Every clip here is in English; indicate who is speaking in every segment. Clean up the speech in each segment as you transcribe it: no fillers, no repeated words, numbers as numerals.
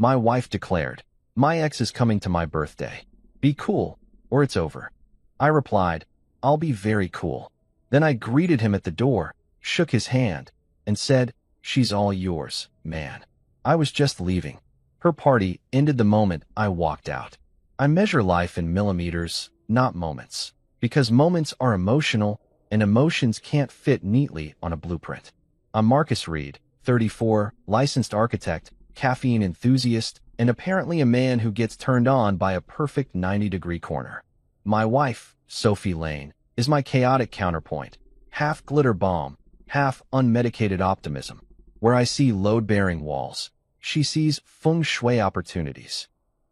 Speaker 1: My wife declared, "My ex is coming to my birthday. Be cool, or it's over." I replied, "I'll be very cool." Then I greeted him at the door, shook his hand, and said, "She's all yours, man." I was just leaving. Her party ended the moment I walked out. I measure life in millimeters, not moments, because moments are emotional, and emotions can't fit neatly on a blueprint. I'm Marcus Reed, 34, licensed architect, caffeine enthusiast, and apparently a man who gets turned on by a perfect 90-degree corner. My wife, Sophie Lane, is my chaotic counterpoint, half glitter bomb, half unmedicated optimism. Where I see load-bearing walls, she sees feng shui opportunities.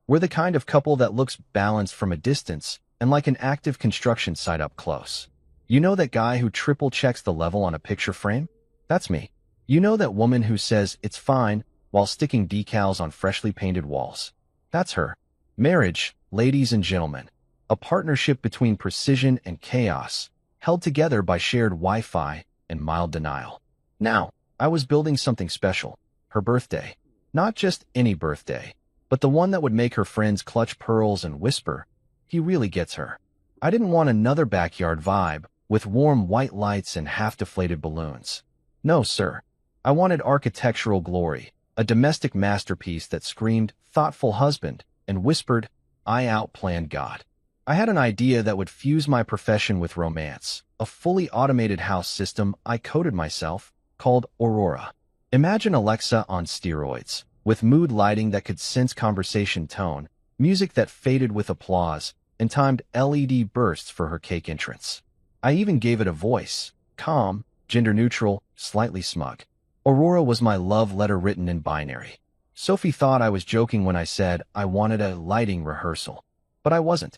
Speaker 1: We're the kind of couple that looks balanced from a distance and like an active construction site up close. You know that guy who triple checks the level on a picture frame? That's me. You know that woman who says it's fine while sticking decals on freshly painted walls? That's her. Marriage, ladies and gentlemen, a partnership between precision and chaos, held together by shared Wi-Fi and mild denial. Now, I was building something special, her birthday. Not just any birthday, but the one that would make her friends clutch pearls and whisper, "He really gets her." I didn't want another backyard vibe with warm white lights and half-deflated balloons. No, sir. I wanted architectural glory, a domestic masterpiece that screamed, "Thoughtful husband," and whispered, "I outplanned God." I had an idea that would fuse my profession with romance, a fully automated house system I coded myself, called Aurora. Imagine Alexa on steroids, with mood lighting that could sense conversation tone, music that faded with applause, and timed LED bursts for her cake entrance. I even gave it a voice, calm, gender-neutral, slightly smug. Aurora was my love letter written in binary. Sophie thought I was joking when I said I wanted a lighting rehearsal, but I wasn't.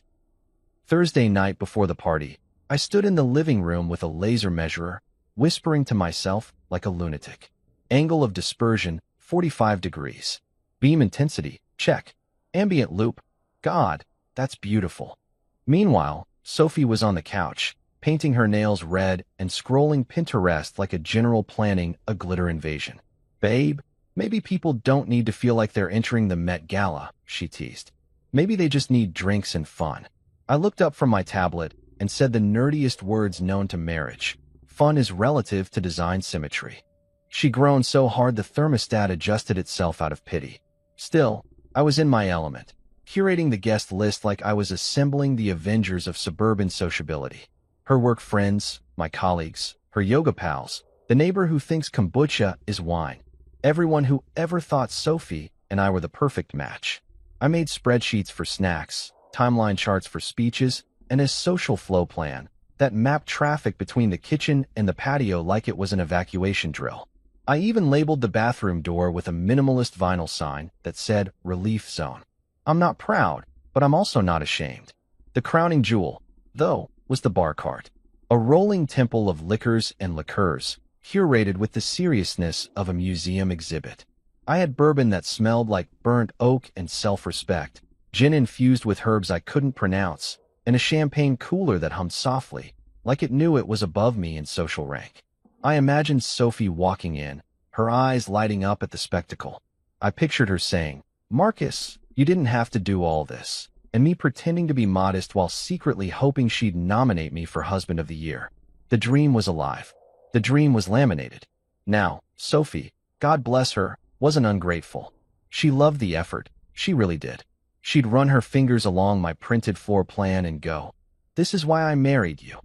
Speaker 1: Thursday night before the party, I stood in the living room with a laser measurer, whispering to myself like a lunatic. Angle of dispersion, 45 degrees. Beam intensity, check. Ambient loop, God, that's beautiful. Meanwhile, Sophie was on the couch, painting her nails red and scrolling Pinterest like a general planning a glitter invasion. "Babe, maybe people don't need to feel like they're entering the Met Gala," she teased. "Maybe they just need drinks and fun." I looked up from my tablet and said the nerdiest words known to marriage. Fun is relative to design symmetry. She groaned so hard the thermostat adjusted itself out of pity. Still, I was in my element, curating the guest list like I was assembling the Avengers of suburban sociability. Her work friends, my colleagues, her yoga pals, the neighbor who thinks kombucha is wine. Everyone who ever thought Sophie and I were the perfect match. I made spreadsheets for snacks, timeline charts for speeches, and a social flow plan that mapped traffic between the kitchen and the patio like it was an evacuation drill. I even labeled the bathroom door with a minimalist vinyl sign that said "Relief Zone." I'm not proud, but I'm also not ashamed. The crowning jewel, though, was the bar cart. A rolling temple of liquors and liqueurs, curated with the seriousness of a museum exhibit. I had bourbon that smelled like burnt oak and self-respect, gin infused with herbs I couldn't pronounce, and a champagne cooler that hummed softly, like it knew it was above me in social rank. I imagined Sophie walking in, her eyes lighting up at the spectacle. I pictured her saying, "Marcus, you didn't have to do all this," and me pretending to be modest while secretly hoping she'd nominate me for Husband of the Year. The dream was alive. The dream was laminated. Now, Sophie, God bless her, wasn't ungrateful. She loved the effort. She really did. She'd run her fingers along my printed floor plan and go, "This is why I married you.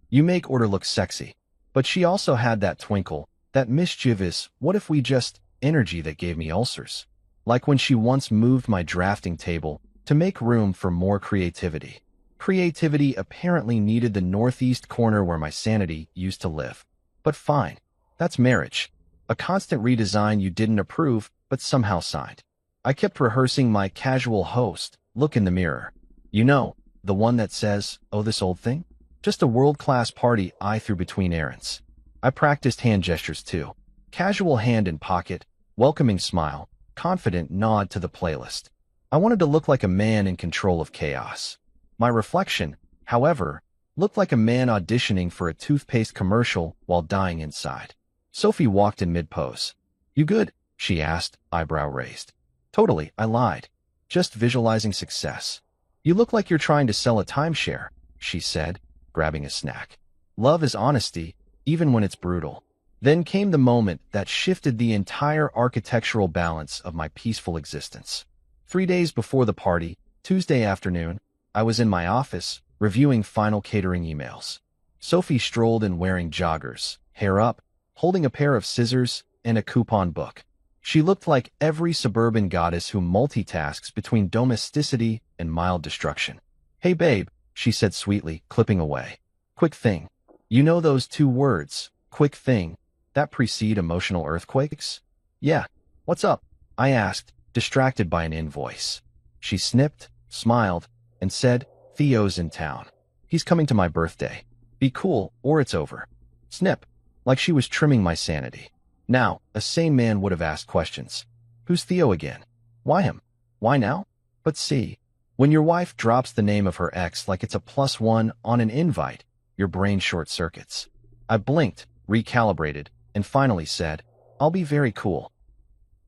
Speaker 1: You make order look sexy." But she also had that twinkle, that mischievous, "what if we just," energy that gave me ulcers. Like when she once moved my drafting table to make room for more creativity. Creativity apparently needed the northeast corner where my sanity used to live. But fine, that's marriage. A constant redesign you didn't approve, but somehow signed. I kept rehearsing my casual host, look in the mirror. You know, the one that says, "Oh, this old thing?" Just a world-class party I threw between errands. I practiced hand gestures too. Casual hand in pocket, welcoming smile, confident nod to the playlist. I wanted to look like a man in control of chaos. My reflection, however, looked like a man auditioning for a toothpaste commercial while dying inside. Sophie walked in mid-pose. "You good?" she asked, eyebrow raised. Totally, I lied. Just visualizing success. You look like you're trying to sell a timeshare, she said, grabbing a snack. Love is honesty, even when it's brutal. Then came the moment that shifted the entire architectural balance of my peaceful existence. 3 days before the party, Tuesday afternoon, I was in my office, reviewing final catering emails. Sophie strolled in wearing joggers, hair up, holding a pair of scissors and a coupon book. She looked like every suburban goddess who multitasks between domesticity and mild destruction. Hey babe, she said sweetly, clipping away. Quick thing. You know those two words, quick thing, that precede emotional earthquakes? Yeah. What's up? I asked, distracted by an invoice. She snipped, smiled, and said, Theo's in town. He's coming to my birthday. Be cool, or it's over. Snip. Like she was trimming my sanity. Now, a sane man would have asked questions. Who's Theo again? Why him? Why now? But see, when your wife drops the name of her ex like it's a +1 on an invite, your brain short-circuits. I blinked, recalibrated, and finally said, I'll be very cool.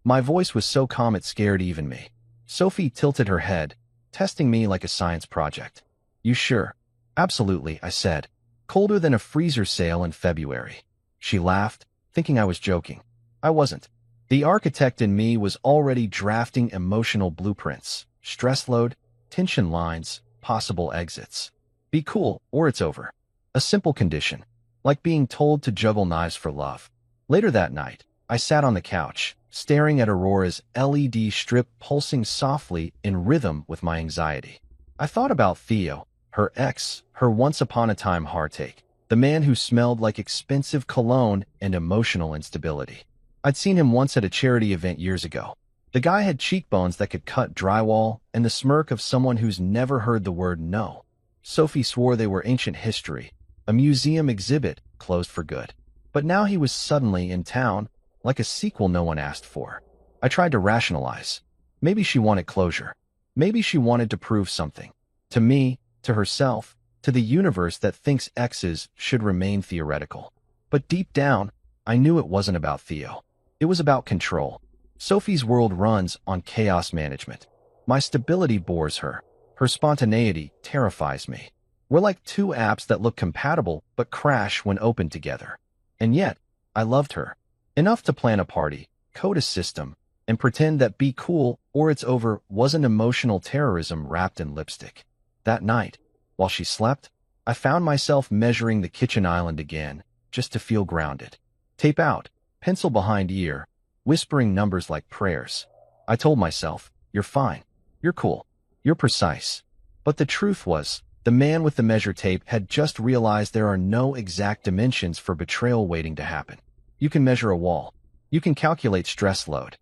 Speaker 1: My voice was so calm it scared even me. Sophie tilted her head, testing me like a science project. You sure? Absolutely, I said. Colder than a freezer sale in February. She laughed, thinking I was joking. I wasn't. The architect in me was already drafting emotional blueprints, stress load, tension lines, possible exits. Be cool, or it's over. A simple condition, like being told to juggle knives for love. Later that night, I sat on the couch, staring at Aurora's LED strip pulsing softly in rhythm with my anxiety. I thought about Theo, her ex, her once-upon-a-time heartache, the man who smelled like expensive cologne and emotional instability. I'd seen him once at a charity event years ago. The guy had cheekbones that could cut drywall and the smirk of someone who's never heard the word no. Sophie swore they were ancient history, a museum exhibit closed for good. But now he was suddenly in town, like a sequel no one asked for. I tried to rationalize. Maybe she wanted closure. Maybe she wanted to prove something. To me, to herself, to the universe that thinks exes should remain theoretical. But deep down, I knew it wasn't about Theo. It was about control. Sophie's world runs on chaos management. My stability bores her. Her spontaneity terrifies me. We're like two apps that look compatible but crash when opened together. And yet, I loved her. Enough to plan a party, code a system, and pretend that be cool or it's over wasn't emotional terrorism wrapped in lipstick. That night, while she slept, I found myself measuring the kitchen island again, just to feel grounded. Tape out, pencil behind ear, whispering numbers like prayers. I told myself, you're fine, you're cool, you're precise. But the truth was, the man with the measure tape had just realized there are no exact dimensions for betrayal waiting to happen. You can measure a wall. You can calculate stress load.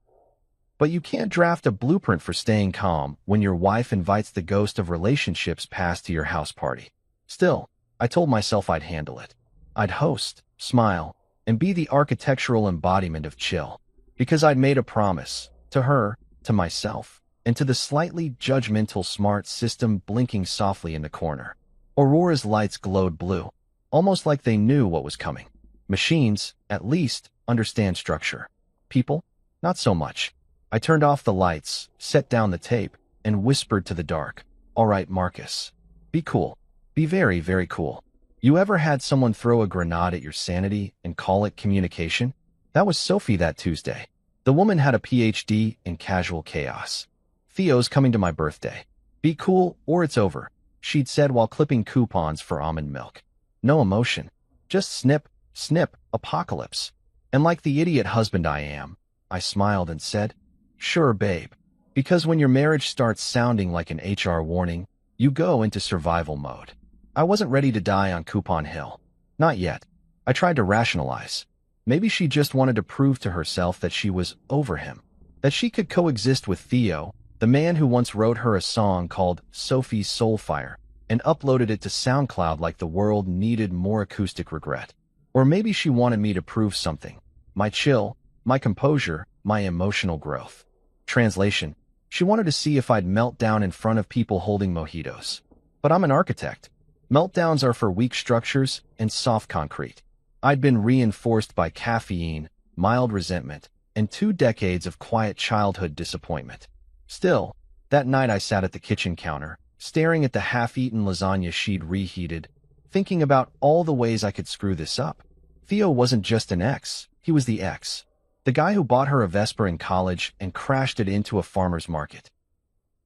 Speaker 1: But you can't draft a blueprint for staying calm when your wife invites the ghost of relationships past to your house party. Still, I told myself I'd handle it. I'd host, smile, and be the architectural embodiment of chill. Because I'd made a promise, to her, to myself, and to the slightly judgmental smart system blinking softly in the corner. Aurora's lights glowed blue, almost like they knew what was coming. Machines, at least, understand structure. People, not so much. I turned off the lights, set down the tape, and whispered to the dark, All right, Marcus. Be cool. Be very, very cool. You ever had someone throw a grenade at your sanity and call it communication? That was Sophie that Tuesday. The woman had a PhD in casual chaos. Theo's coming to my birthday. Be cool, or it's over, she'd said while clipping coupons for almond milk. No emotion. Just snip, snip, apocalypse. And like the idiot husband I am, I smiled and said, Sure, babe. Because when your marriage starts sounding like an HR warning, you go into survival mode. I wasn't ready to die on Coupon Hill. Not yet. I tried to rationalize. Maybe she just wanted to prove to herself that she was over him. That she could coexist with Theo, the man who once wrote her a song called Sophie's Soulfire, and uploaded it to SoundCloud like the world needed more acoustic regret. Or maybe she wanted me to prove something. My chill, my composure, my emotional growth. Translation: she wanted to see if I'd melt down in front of people holding mojitos. But I'm an architect. Meltdowns are for weak structures and soft concrete. I'd been reinforced by caffeine, mild resentment, and 2 decades of quiet childhood disappointment. Still, that night I sat at the kitchen counter, staring at the half-eaten lasagna she'd reheated, thinking about all the ways I could screw this up. Theo wasn't just an ex, he was the ex. The guy who bought her a Vespa in college and crashed it into a farmer's market.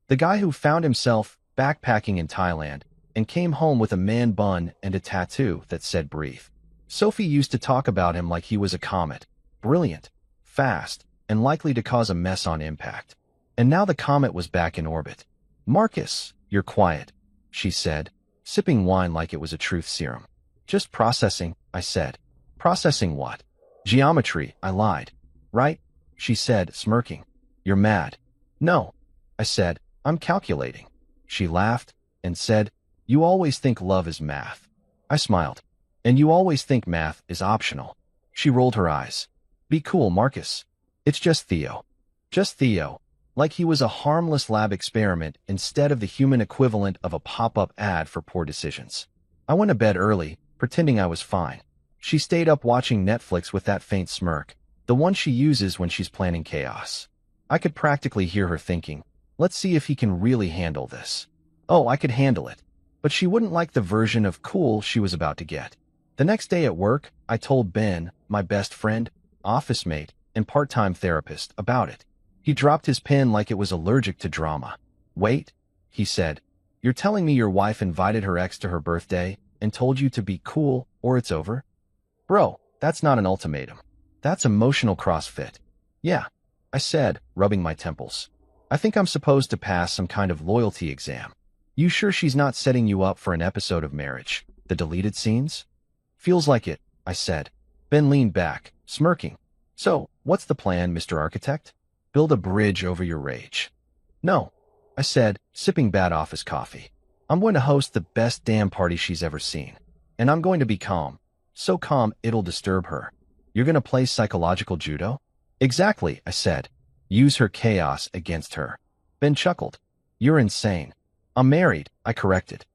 Speaker 1: The guy who found himself backpacking in Thailand and came home with a man bun and a tattoo that said breathe. Sophie used to talk about him like he was a comet, brilliant, fast, and likely to cause a mess on impact. And now the comet was back in orbit. "Marcus, you're quiet," she said, sipping wine like it was a truth serum. "Just processing," I said. "Processing what?" "Geometry," I lied. "Right?" she said, smirking. "You're mad." "No," I said, "I'm calculating." She laughed and said, "You always think love is math." I smiled. "And you always think math is optional." She rolled her eyes. "Be cool, Marcus. It's just Theo." Just Theo. Like he was a harmless lab experiment instead of the human equivalent of a pop-up ad for poor decisions. I went to bed early, pretending I was fine. She stayed up watching Netflix with that faint smirk, the one she uses when she's planning chaos. I could practically hear her thinking, let's see if he can really handle this. Oh, I could handle it. But she wouldn't like the version of cool she was about to get. The next day at work, I told Ben, my best friend, office mate, and part-time therapist, about it. He dropped his pen like it was allergic to drama. "Wait," he said. "You're telling me your wife invited her ex to her birthday and told you to be cool or it's over?" "Bro, that's not an ultimatum. That's emotional CrossFit." "Yeah," I said, rubbing my temples. "I think I'm supposed to pass some kind of loyalty exam." "You sure she's not setting you up for an episode of Marriage? The deleted scenes?" "Feels like it," I said. Ben leaned back, smirking. "So, what's the plan, Mr. Architect? Build a bridge over your rage." "No," I said, sipping bad office coffee. "I'm going to host the best damn party she's ever seen. And I'm going to be calm. So calm it'll disturb her." "You're going to play psychological judo?" "Exactly," I said. "Use her chaos against her." Ben chuckled. "You're insane." "I'm married," I corrected.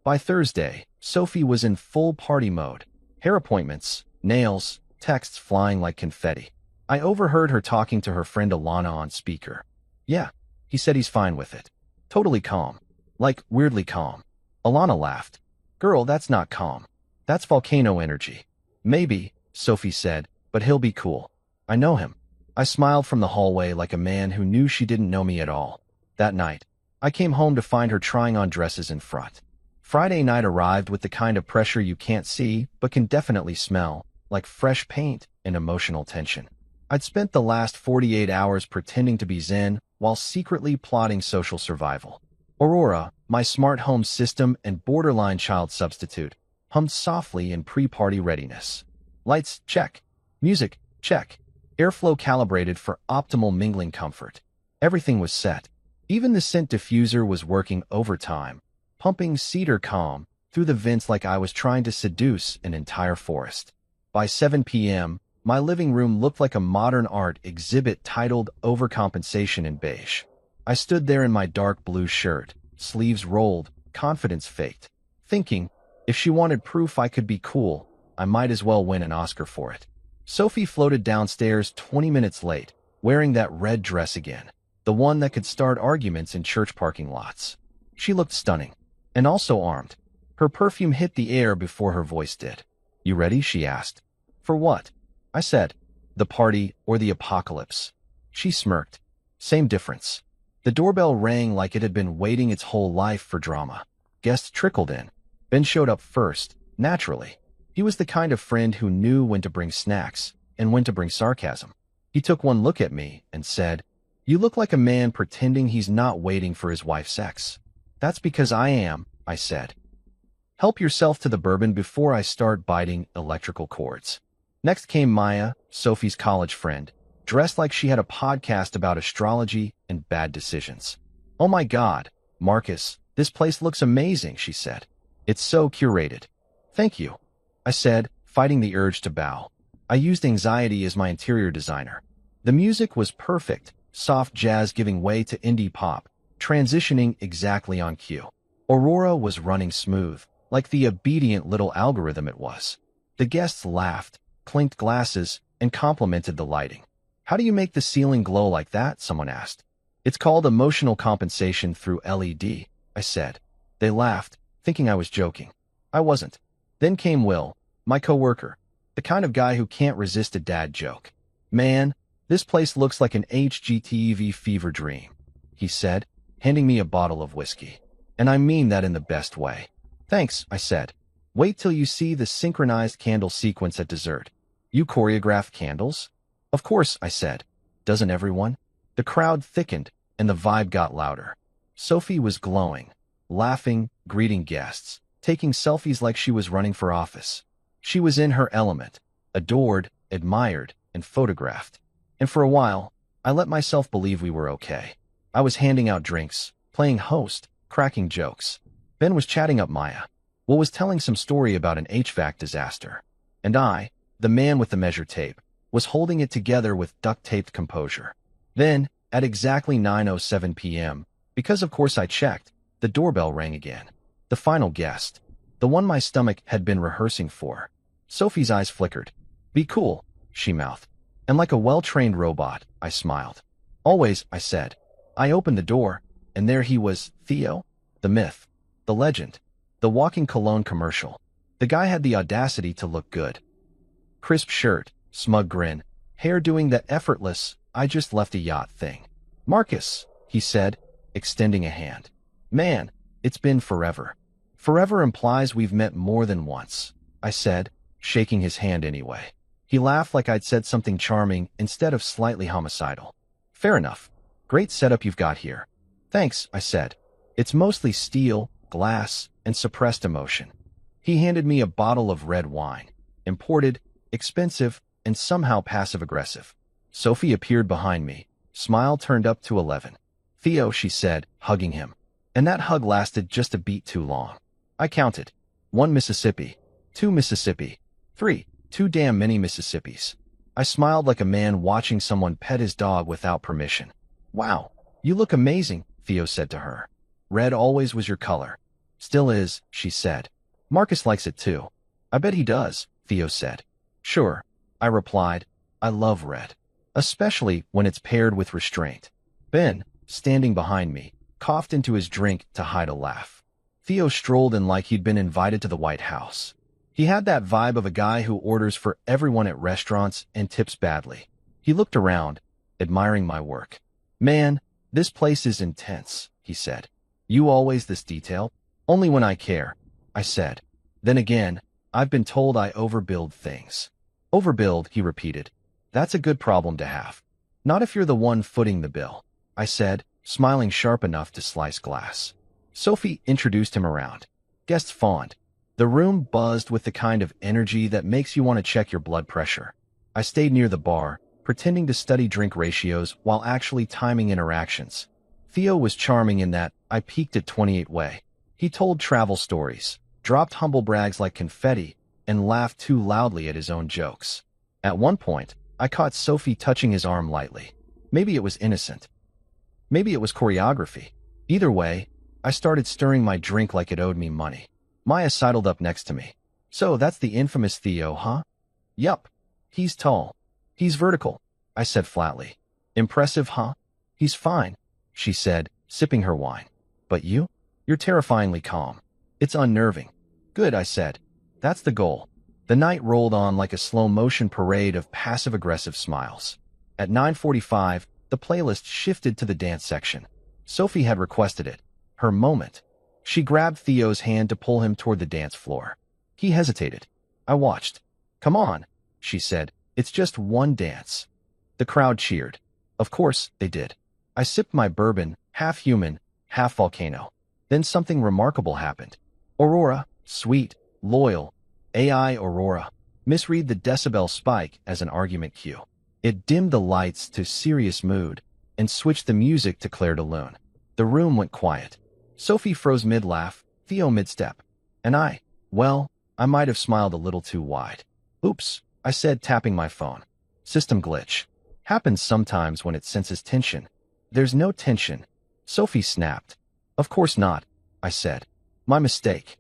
Speaker 1: By Thursday, Sophie was in full party mode. Hair appointments, nails, texts flying like confetti. I overheard her talking to her friend Alana on speaker. "Yeah, he said he's fine with it. Totally calm. Like, weirdly calm." Alana laughed. "Girl, that's not calm. That's volcano energy." "Maybe," Sophie said, "but he'll be cool. I know him." I smiled from the hallway like a man who knew she didn't know me at all. That night, I came home to find her trying on dresses in front. Friday night arrived with the kind of pressure you can't see but can definitely smell, like fresh paint and emotional tension. I'd spent the last 48 hours pretending to be zen while secretly plotting social survival. Aurora, my smart home system and borderline child substitute, hummed softly in pre-party readiness. Lights, check. Music, check. Airflow calibrated for optimal mingling comfort. Everything was set. Even the scent diffuser was working overtime, pumping cedar calm through the vents like I was trying to seduce an entire forest. By 7 p.m., my living room looked like a modern art exhibit titled Overcompensation in beige. I stood there in my dark blue shirt, sleeves rolled, confidence faked, thinking, if she wanted proof I could be cool, I might as well win an Oscar for it. Sophie floated downstairs 20 minutes late, wearing that red dress again, the one that could start arguments in church parking lots. She looked stunning, and also armed. Her perfume hit the air before her voice did. "You ready?" she asked. "For what?" I said. "The party or the apocalypse." She smirked. Same difference. The doorbell rang like it had been waiting its whole life for drama. Guests trickled in. Ben showed up first, naturally. He was the kind of friend who knew when to bring snacks and when to bring sarcasm. He took one look at me and said, "You look like a man pretending he's not waiting for his wife's sex." "That's because I am," I said. "Help yourself to the bourbon before I start biting electrical cords." Next came Maya, Sophie's college friend, dressed like she had a podcast about astrology and bad decisions. "Oh my God, Marcus, this place looks amazing," she said. "It's so curated." "Thank you," I said, fighting the urge to bow. I used anxiety as my interior designer. The music was perfect, soft jazz giving way to indie pop, transitioning exactly on cue. Aurora was running smooth, like the obedient little algorithm it was. The guests laughed, clinked glasses, and complimented the lighting. "How do you make the ceiling glow like that?" someone asked. It's called emotional compensation through LED, I said. They laughed, thinking I was joking. I wasn't. Then came Will, my coworker, the kind of guy who can't resist a dad joke. Man, this place looks like an HGTV fever dream, he said, handing me a bottle of whiskey. And I mean that in the best way. Thanks, I said. Wait till you see the synchronized candle sequence at dessert. You choreograph candles? Of course, I said. Doesn't everyone? The crowd thickened, and the vibe got louder. Sophie was glowing, laughing, greeting guests, taking selfies like she was running for office. She was in her element, adored, admired, and photographed. And for a while, I let myself believe we were okay. I was handing out drinks, playing host, cracking jokes. Ben was chatting up Maya. Will was telling some story about an HVAC disaster. And I, the man with the measure tape, was holding it together with duct-taped composure. Then, at exactly 9:07 p.m., because of course I checked, the doorbell rang again. The final guest. The one my stomach had been rehearsing for. Sophie's eyes flickered. Be cool, she mouthed. And like a well-trained robot, I smiled. Always, I said. I opened the door, and there he was, Theo. The myth. The legend. The walking cologne commercial. The guy had the audacity to look good. Crisp shirt, smug grin, hair doing that effortless, I just left a yacht thing. Marcus, he said, extending a hand. Man, it's been forever. Forever implies we've met more than once, I said, shaking his hand anyway. He laughed like I'd said something charming instead of slightly homicidal. Fair enough. Great setup you've got here. Thanks, I said. It's mostly steel, glass, and suppressed emotion. He handed me a bottle of red wine. Imported, expensive, and somehow passive-aggressive. Sophie appeared behind me, smile turned up to 11. Theo, she said, hugging him. And that hug lasted just a beat too long. I counted. 1 Mississippi. 2 Mississippi. 3. Too damn many Mississippis. I smiled like a man watching someone pet his dog without permission. Wow, you look amazing, Theo said to her. Red always was your color. Still is, she said. Marcus likes it too. I bet he does, Theo said. Sure, I replied. I love red. Especially when it's paired with restraint. Ben, standing behind me, coughed into his drink to hide a laugh. Theo strolled in like he'd been invited to the White House. He had that vibe of a guy who orders for everyone at restaurants and tips badly. He looked around, admiring my work. Man, this place is intense, he said. You always this detailed? Only when I care, I said. Then again, I've been told I overbuild things. Overbuild, he repeated. That's a good problem to have. Not if you're the one footing the bill, I said, smiling sharp enough to slice glass. Sophie introduced him around. Guests fawned. The room buzzed with the kind of energy that makes you want to check your blood pressure. I stayed near the bar, pretending to study drink ratios while actually timing interactions. Theo was charming in that I peaked at 28 way. He told travel stories, dropped humble brags like confetti, and laughed too loudly at his own jokes. At one point, I caught Sophie touching his arm lightly. Maybe it was innocent. Maybe it was choreography. Either way, I started stirring my drink like it owed me money. Maya sidled up next to me. So that's the infamous Theo, huh? Yup. He's tall. He's vertical, I said flatly. Impressive, huh? He's fine, she said, sipping her wine. But you? You're terrifyingly calm. It's unnerving. Good, I said. That's the goal. The night rolled on like a slow-motion parade of passive-aggressive smiles. At 9:45, the playlist shifted to the dance section. Sophie had requested it. Her moment. She grabbed Theo's hand to pull him toward the dance floor. He hesitated. I watched. Come on, she said. It's just one dance. The crowd cheered. Of course, they did. I sipped my bourbon, half human, half volcano. Then something remarkable happened. Aurora, sweet, loyal, AI Aurora, misread the decibel spike as an argument cue. It dimmed the lights to serious mood and switched the music to Claire de Lune. The room went quiet. Sophie froze mid-laugh, Theo mid-step. And I might have smiled a little too wide. Oops, I said, tapping my phone. System glitch. Happens sometimes when it senses tension. There's no tension. Sophie snapped. Of course not, I said. My mistake.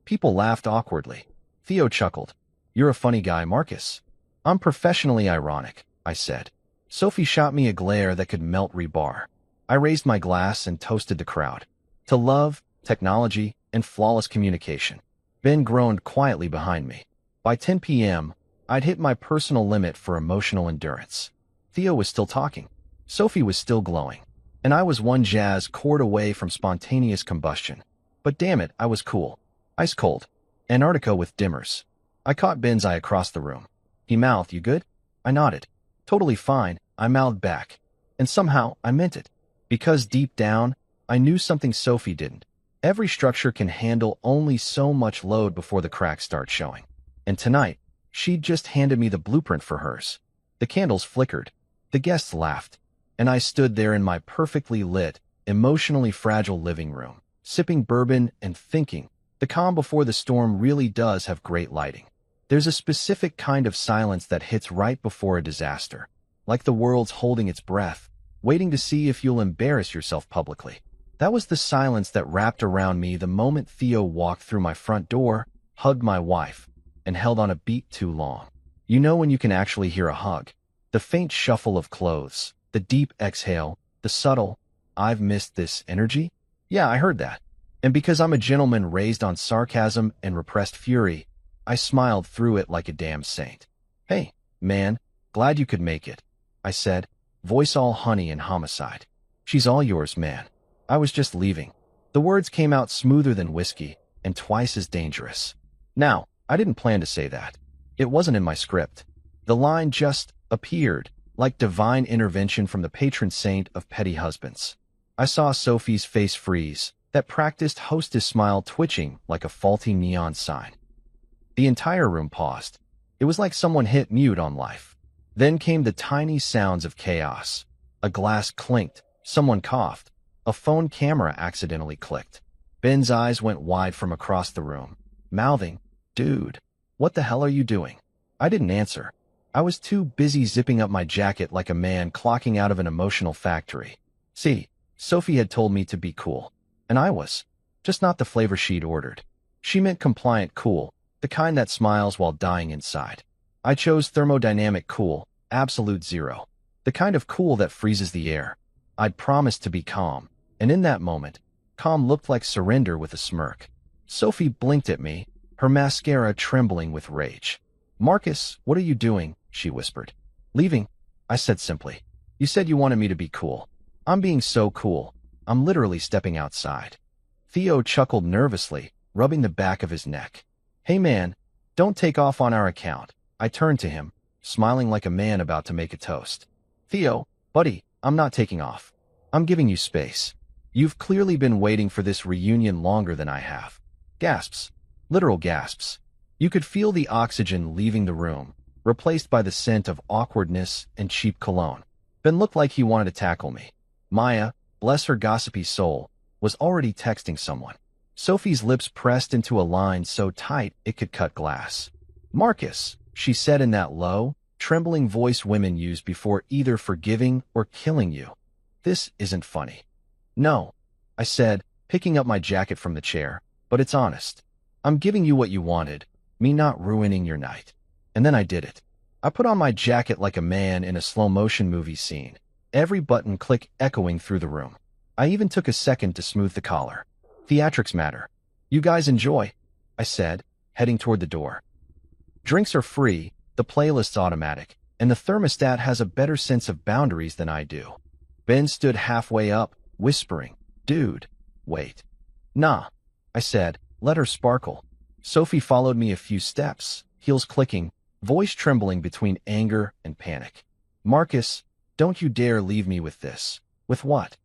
Speaker 1: People laughed awkwardly. Theo chuckled. You're a funny guy, Marcus. I'm professionally ironic, I said. Sophie shot me a glare that could melt rebar. I raised my glass and toasted the crowd. To love, technology, and flawless communication. Ben groaned quietly behind me. By 10 p.m., I'd hit my personal limit for emotional endurance. Theo was still talking. Sophie was still glowing. And I was one jazz chord away from spontaneous combustion. But damn it, I was cool. Ice cold. Antarctica with dimmers. I caught Ben's eye across the room. He mouthed, "You good?" I nodded. "Totally fine," I mouthed back. And somehow, I meant it. Because deep down, I knew something Sophie didn't. Every structure can handle only so much load before the cracks start showing. And tonight, she'd just handed me the blueprint for hers. The candles flickered. The guests laughed. And I stood there in my perfectly lit, emotionally fragile living room, sipping bourbon and thinking, the calm before the storm really does have great lighting. There's a specific kind of silence that hits right before a disaster, like the world's holding its breath, waiting to see if you'll embarrass yourself publicly. That was the silence that wrapped around me the moment Theo walked through my front door, hugged my wife, and held on a beat too long. You know when you can actually hear a hug. The faint shuffle of clothes, the deep exhale, the subtle, "I've missed this" energy? Yeah, I heard that. And because I'm a gentleman raised on sarcasm and repressed fury, I smiled through it like a damn saint. "Hey, man, glad you could make it," I said, voice all honey and homicide. "She's all yours, man. I was just leaving." The words came out smoother than whiskey and twice as dangerous. Now, I didn't plan to say that. It wasn't in my script. The line just appeared, like divine intervention from the patron saint of petty husbands. I saw Sophie's face freeze, that practiced hostess smile twitching like a faulty neon sign. The entire room paused. It was like someone hit mute on life. Then came the tiny sounds of chaos. A glass clinked, someone coughed, a phone camera accidentally clicked. Ben's eyes went wide from across the room, mouthing, "Dude, what the hell are you doing?" I didn't answer. I was too busy zipping up my jacket like a man clocking out of an emotional factory. See, Sophie had told me to be cool. And I was. Just not the flavor she'd ordered. She meant compliant cool, the kind that smiles while dying inside. I chose thermodynamic cool, absolute zero. The kind of cool that freezes the air. I'd promised to be calm, and in that moment, calm looked like surrender with a smirk. Sophie blinked at me, her mascara trembling with rage. "Marcus, what are you doing?" she whispered. "Leaving," I said simply. "You said you wanted me to be cool. I'm being so cool. I'm literally stepping outside." Theo chuckled nervously, rubbing the back of his neck. "Hey man, don't take off on our account." I turned to him, smiling like a man about to make a toast. "Theo, buddy, I'm not taking off. I'm giving you space. You've clearly been waiting for this reunion longer than I have." Gasps. Literal gasps. You could feel the oxygen leaving the room, replaced by the scent of awkwardness and cheap cologne. Ben looked like he wanted to tackle me. Maya, bless her gossipy soul, was already texting someone. Sophie's lips pressed into a line so tight it could cut glass. "Marcus," she said in that low, trembling voice women use before either forgiving or killing you. "This isn't funny." "No," I said, picking up my jacket from the chair, "but it's honest. I'm giving you what you wanted, me not ruining your night." And then I did it. I put on my jacket like a man in a slow-motion movie scene, every button click echoing through the room. I even took a second to smooth the collar. Theatrics matter. "You guys enjoy," I said, heading toward the door. Drinks are free, the playlist's automatic, and the thermostat has a better sense of boundaries than I do. Ben stood halfway up, whispering, "Dude, wait." "Nah," I said, let her sparkle. Sophie followed me a few steps, heels clicking, voice trembling between anger and panic. "Marcus, don't you dare leave me with this." "With what?"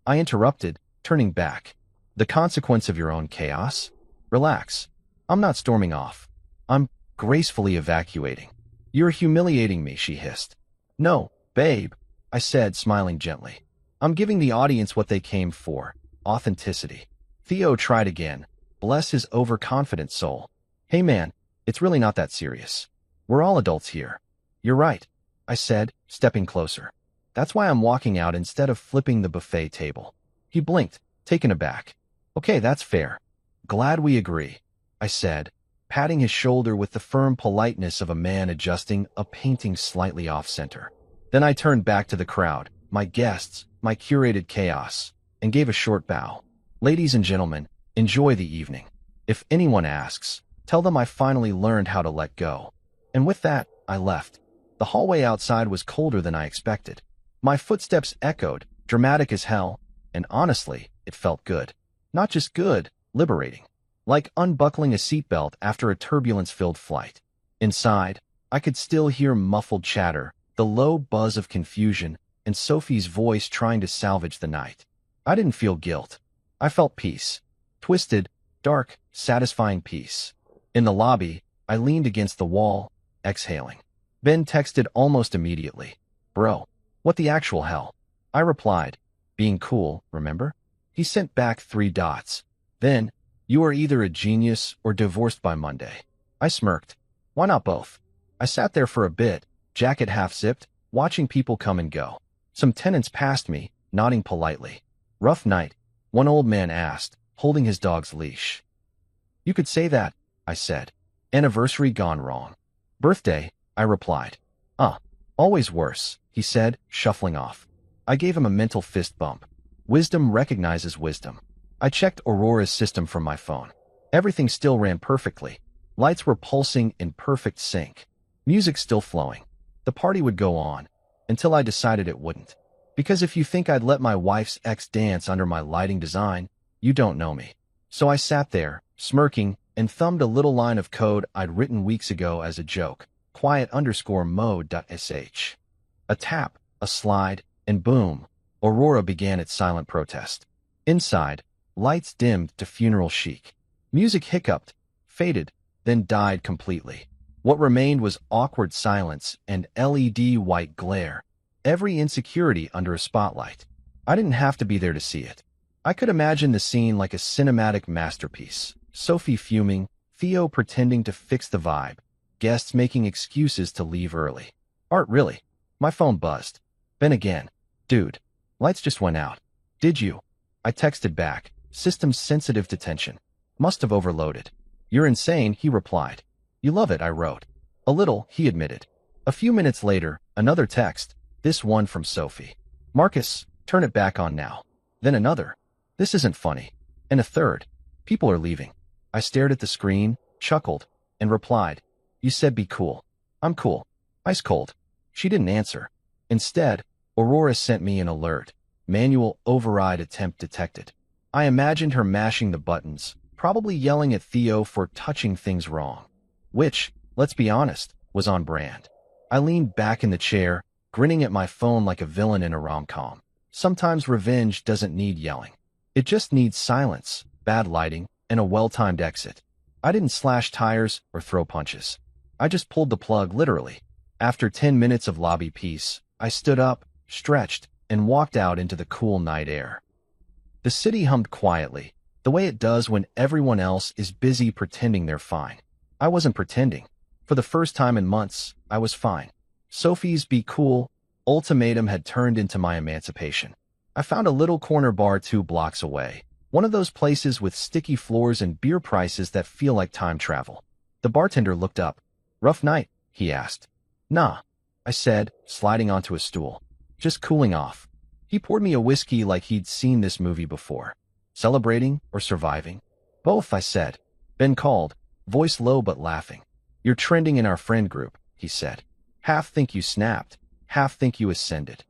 Speaker 1: I interrupted, turning back. "The consequence of your own chaos? Relax. I'm not storming off. I'm gracefully evacuating." "You're humiliating me," she hissed. "No, babe," I said, smiling gently. "I'm giving the audience what they came for, authenticity." Theo tried again, bless his overconfident soul. "Hey man, it's really not that serious. We're all adults here." "You're right," I said, stepping closer. "That's why I'm walking out instead of flipping the buffet table." He blinked, taken aback. "Okay, that's fair. Glad we agree," I said, patting his shoulder with the firm politeness of a man adjusting a painting slightly off-center. Then I turned back to the crowd, my guests, my curated chaos, and gave a short bow. Ladies and gentlemen, enjoy the evening. If anyone asks, tell them I finally learned how to let go. And with that, I left. The hallway outside was colder than I expected. My footsteps echoed, dramatic as hell, and honestly, it felt good. Not just good, liberating. Like unbuckling a seatbelt after a turbulence-filled flight. Inside, I could still hear muffled chatter, the low buzz of confusion, and Sophie's voice trying to salvage the night. I didn't feel guilt. I felt peace. Twisted, dark, satisfying peace. In the lobby, I leaned against the wall, exhaling. Ben texted almost immediately. Bro, what the actual hell? I replied, being cool, remember? He sent back 3 dots. Then, you are either a genius or divorced by Monday. I smirked. Why not both? I sat there for a bit, jacket half-zipped, watching people come and go. Some tenants passed me, nodding politely. Rough night, one old man asked, holding his dog's leash. You could say that, I said. Anniversary gone wrong. Birthday, I replied. Always worse, he said, shuffling off. I gave him a mental fist bump. Wisdom recognizes wisdom. I checked Aurora's system from my phone. Everything still ran perfectly. Lights were pulsing in perfect sync. Music still flowing. The party would go on, until I decided it wouldn't. Because if you think I'd let my wife's ex dance under my lighting design, you don't know me. So I sat there, smirking, and thumbed a little line of code I'd written weeks ago as a joke. Quiet_mode.sh. A tap, a slide, and boom, Aurora began its silent protest. Inside, lights dimmed to funeral chic. Music hiccuped, faded, then died completely. What remained was awkward silence and LED white glare, every insecurity under a spotlight. I didn't have to be there to see it. I could imagine the scene like a cinematic masterpiece. Sophie fuming, Theo pretending to fix the vibe, guests making excuses to leave early. Art, really? My phone buzzed. Ben again. Dude, lights just went out. Did you? I texted back. System sensitive to tension. Must have overloaded. You're insane, he replied. You love it, I wrote. A little, he admitted. A few minutes later, another text, this one from Sophie. Marcus, turn it back on now. Then another. This isn't funny. And a third. People are leaving. I stared at the screen, chuckled, and replied, You said be cool. I'm cool. Ice cold. She didn't answer. Instead, Aurora sent me an alert. Manual override attempt detected. I imagined her mashing the buttons, probably yelling at Theo for touching things wrong. Which, let's be honest, was on brand. I leaned back in the chair, grinning at my phone like a villain in a rom-com. Sometimes revenge doesn't need yelling. It just needs silence, bad lighting, and a well-timed exit. I didn't slash tires or throw punches. I just pulled the plug literally. After 10 minutes of lobby peace, I stood up, stretched, and walked out into the cool night air. The city hummed quietly, the way it does when everyone else is busy pretending they're fine. I wasn't pretending. For the first time in months, I was fine. Sophie's be cool ultimatum had turned into my emancipation. I found a little corner bar 2 blocks away, one of those places with sticky floors and beer prices that feel like time travel. The bartender looked up. Rough night, he asked. Nah, I said, sliding onto a stool. Just cooling off. He poured me a whiskey like he'd seen this movie before. Celebrating or surviving? Both, I said. Ben called, voice low but laughing. You're trending in our friend group, he said. Half think you snapped, half think you ascended.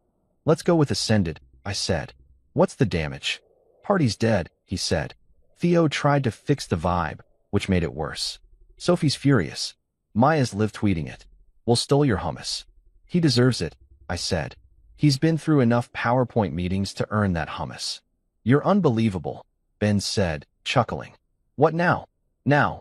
Speaker 1: Let's go with ascended, I said. What's the damage? Party's dead, he said. Theo tried to fix the vibe, which made it worse. Sophie's furious. Maya's live tweeting it. We'll stole your hummus. He deserves it, I said. He's been through enough PowerPoint meetings to earn that hummus. You're unbelievable, Ben said, chuckling. What now? Now,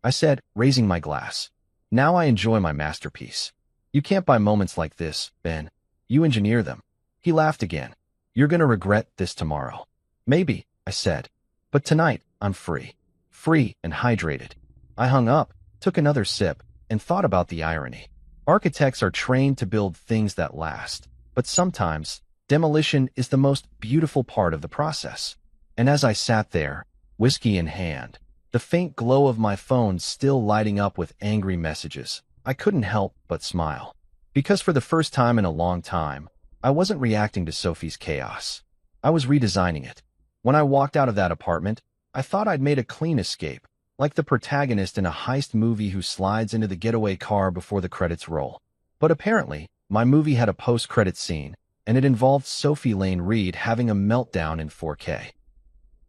Speaker 1: I said, raising my glass. Now I enjoy my masterpiece. You can't buy moments like this, Ben. You engineer them. He laughed again. You're gonna regret this tomorrow. Maybe, I said. But tonight, I'm free. Free and hydrated. I hung up, took another sip, and thought about the irony. Architects are trained to build things that last. But sometimes, demolition is the most beautiful part of the process. And as I sat there, whiskey in hand, the faint glow of my phone still lighting up with angry messages, I couldn't help but smile. Because for the first time in a long time, I wasn't reacting to Sophie's chaos. I was redesigning it. When I walked out of that apartment, I thought I'd made a clean escape, like the protagonist in a heist movie who slides into the getaway car before the credits roll. But apparently, my movie had a post-credits scene, and it involved Sophie Lane Reed having a meltdown in 4K.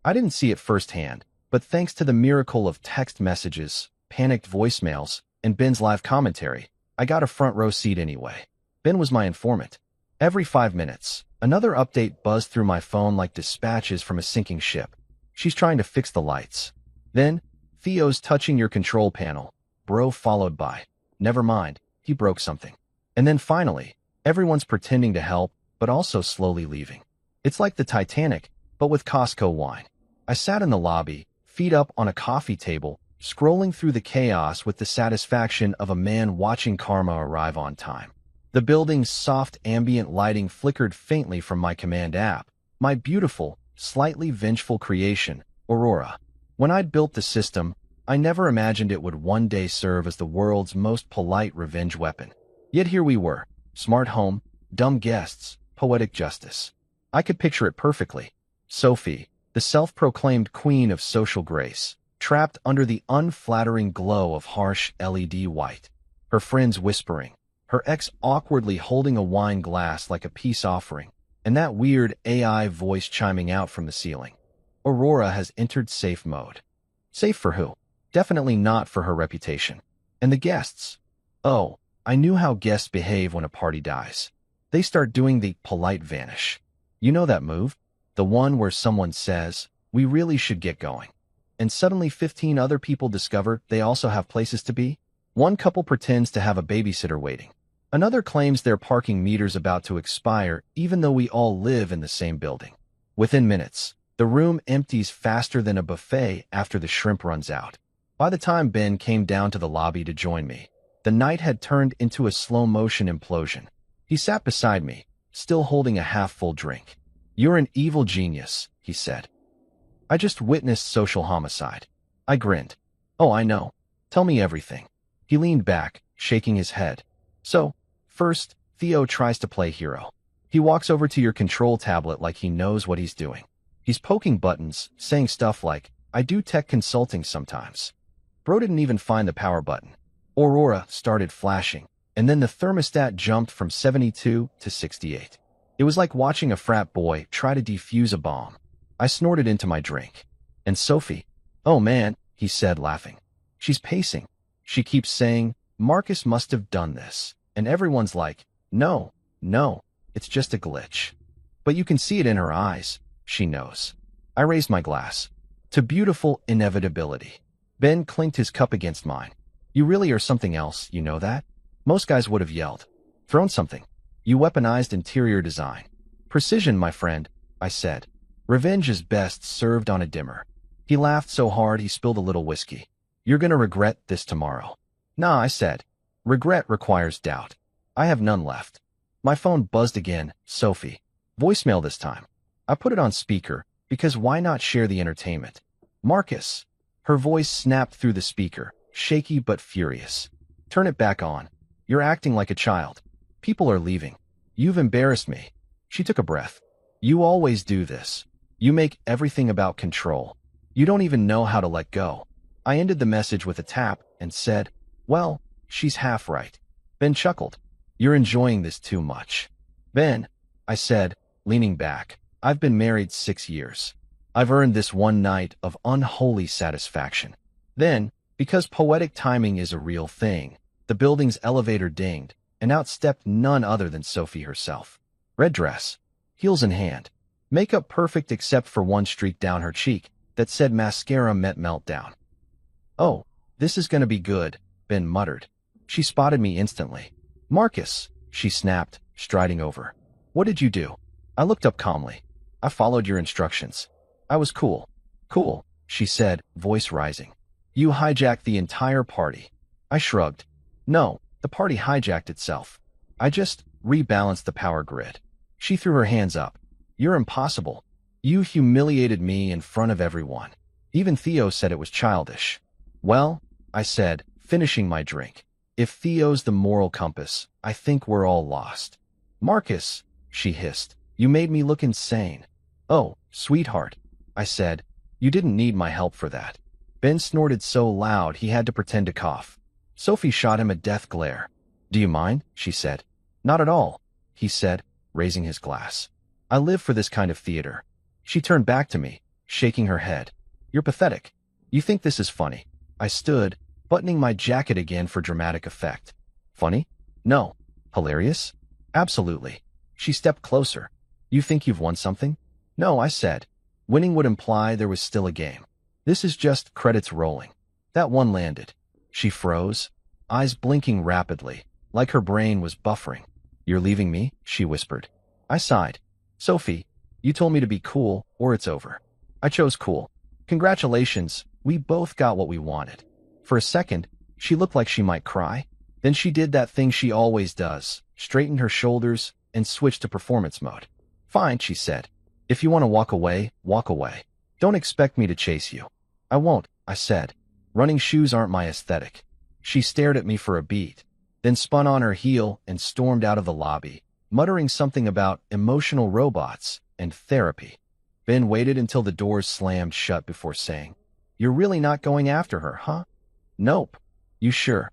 Speaker 1: I didn't see it firsthand, but thanks to the miracle of text messages, panicked voicemails, and Ben's live commentary, I got a front row seat anyway. Ben was my informant. Every 5 minutes, another update buzzed through my phone like dispatches from a sinking ship. She's trying to fix the lights. Then, Theo's touching your control panel. Bro followed by, never mind, he broke something. And then finally, everyone's pretending to help, but also slowly leaving. It's like the Titanic, but with Costco wine. I sat in the lobby, feet up on a coffee table, scrolling through the chaos with the satisfaction of a man watching karma arrive on time. The building's soft ambient lighting flickered faintly from my command app, my beautiful, slightly vengeful creation, Aurora. When I'd built the system, I never imagined it would one day serve as the world's most polite revenge weapon. Yet here we were, smart home, dumb guests, poetic justice. I could picture it perfectly. Sophie, the self-proclaimed queen of social grace, trapped under the unflattering glow of harsh LED white. Her friends whispering, her ex awkwardly holding a wine glass like a peace offering, and that weird AI voice chiming out from the ceiling. Aurora has entered safe mode. Safe for who? Definitely not for her reputation. And the guests? Oh, I knew how guests behave when a party dies. They start doing the polite vanish. You know that move? The one where someone says, "We really should get going." And suddenly 15 other people discover they also have places to be? One couple pretends to have a babysitter waiting. Another claims their parking meter's about to expire even though we all live in the same building. Within minutes, the room empties faster than a buffet after the shrimp runs out. By the time Ben came down to the lobby to join me, the night had turned into a slow-motion implosion. He sat beside me, still holding a half-full drink. "You're an evil genius," he said. "I just witnessed social homicide." I grinned. "Oh, I know. Tell me everything." He leaned back, shaking his head. "So, first, Theo tries to play hero. He walks over to your control tablet like he knows what he's doing. He's poking buttons, saying stuff like, 'I do tech consulting sometimes.' Bro didn't even find the power button. Aurora started flashing, and then the thermostat jumped from 72 to 68. It was like watching a frat boy try to defuse a bomb. I snorted into my drink. And Sophie? "Oh man," he said, laughing. "She's pacing. She keeps saying, 'Marcus must have done this.' And everyone's like, 'No, no, it's just a glitch.' But you can see it in her eyes. She knows." I raised my glass. "To beautiful inevitability." Ben clinked his cup against mine. "You really are something else, you know that?" Most guys would have yelled. "Thrown something." "You weaponized interior design." "Precision, my friend," I said. "Revenge is best served on a dimmer." He laughed so hard he spilled a little whiskey. "You're gonna regret this tomorrow." "Nah," I said. "Regret requires doubt. I have none left." My phone buzzed again. Sophie. Voicemail this time. I put it on speaker, because why not share the entertainment? "Marcus." Her voice snapped through the speaker, shaky but furious. "Turn it back on. You're acting like a child. People are leaving. You've embarrassed me." She took a breath. "You always do this. You make everything about control. You don't even know how to let go." I ended the message with a tap and said, "Well, she's half right." Ben chuckled. "You're enjoying this too much." "Ben," I said, leaning back, "I've been married 6 years. I've earned this one night of unholy satisfaction." Then, because poetic timing is a real thing, the building's elevator dinged, and out stepped none other than Sophie herself. Red dress, heels in hand, makeup perfect except for one streak down her cheek that said mascara met meltdown. "Oh, this is gonna be good," Ben muttered. She spotted me instantly. "Marcus," she snapped, striding over. "What did you do?" I looked up calmly. "I followed your instructions. I was cool." "Cool," she said, voice rising. "You hijacked the entire party." I shrugged. "No, the party hijacked itself. I just rebalanced the power grid." She threw her hands up. "You're impossible. You humiliated me in front of everyone. Even Theo said it was childish." "Well," I said, finishing my drink, "if Theo's the moral compass, I think we're all lost." "Marcus," she hissed. You made me look insane. Oh, sweetheart, I said. You didn't need my help for that. Ben snorted so loud he had to pretend to cough. Sophie shot him a death glare. Do you mind? She said. Not at all, he said, raising his glass. I live for this kind of theater. She turned back to me, shaking her head. You're pathetic. You think this is funny. I stood, buttoning my jacket again for dramatic effect. Funny? No. Hilarious? Absolutely. She stepped closer. You think you've won something? No, I said. Winning would imply there was still a game. This is just credits rolling. That one landed. She froze, eyes blinking rapidly, like her brain was buffering. You're leaving me? She whispered. I sighed. Sophie, you told me to be cool, or it's over. I chose cool. Congratulations, we both got what we wanted. For a second, she looked like she might cry. Then she did that thing she always does, straightened her shoulders, and switched to performance mode. Fine, she said. If you want to walk away, walk away. Don't expect me to chase you. I won't, I said. Running shoes aren't my aesthetic. She stared at me for a beat, then spun on her heel and stormed out of the lobby, muttering something about emotional robots and therapy. Ben waited until the doors slammed shut before saying, You're really not going after her, huh? Nope. You sure?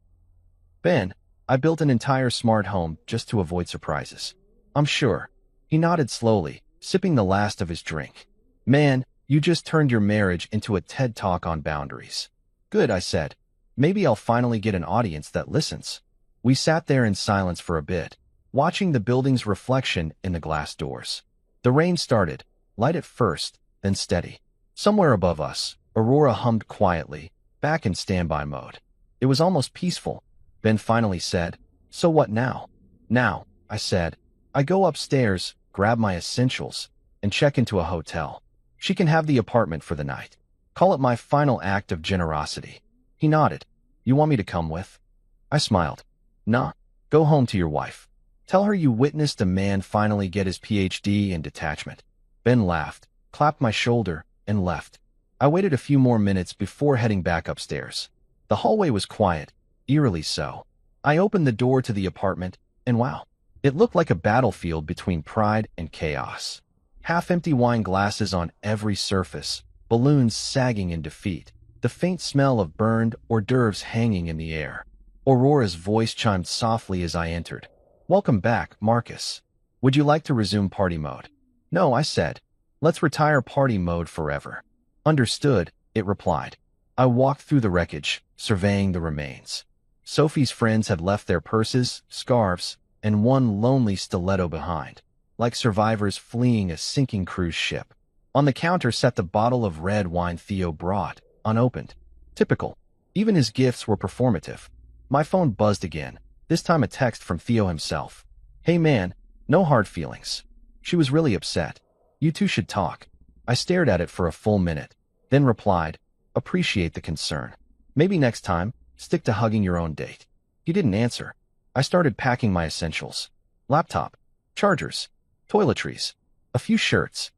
Speaker 1: Ben, I built an entire smart home just to avoid surprises. I'm sure. He nodded slowly, sipping the last of his drink. Man, you just turned your marriage into a TED Talk on boundaries. Good, I said. Maybe I'll finally get an audience that listens. We sat there in silence for a bit, watching the building's reflection in the glass doors. The rain started, light at first, then steady. Somewhere above us, Aurora hummed quietly, back in standby mode. It was almost peaceful. Ben finally said, So what now? Now, I said, I go upstairs, grab my essentials, and check into a hotel. She can have the apartment for the night. Call it my final act of generosity. He nodded. You want me to come with? I smiled. Nah, go home to your wife. Tell her you witnessed a man finally get his PhD in detachment. Ben laughed, clapped my shoulder, and left. I waited a few more minutes before heading back upstairs. The hallway was quiet, eerily so. I opened the door to the apartment, and wow, it looked like a battlefield between pride and chaos. Half-empty wine glasses on every surface, balloons sagging in defeat, the faint smell of burned hors d'oeuvres hanging in the air. Aurora's voice chimed softly as I entered. Welcome back, Marcus. Would you like to resume party mode? No, I said. Let's retire party mode forever. Understood, it replied. I walked through the wreckage, surveying the remains. Sophie's friends had left their purses, scarves, and one lonely stiletto behind, like survivors fleeing a sinking cruise ship. On the counter sat the bottle of red wine Theo brought, unopened. Typical. Even his gifts were performative. My phone buzzed again, this time a text from Theo himself. Hey man, no hard feelings. She was really upset. You two should talk. I stared at it for a full minute, then replied, Appreciate the concern. Maybe next time, stick to hugging your own date. He didn't answer. I started packing my essentials. Laptop, chargers, toiletries, a few shirts.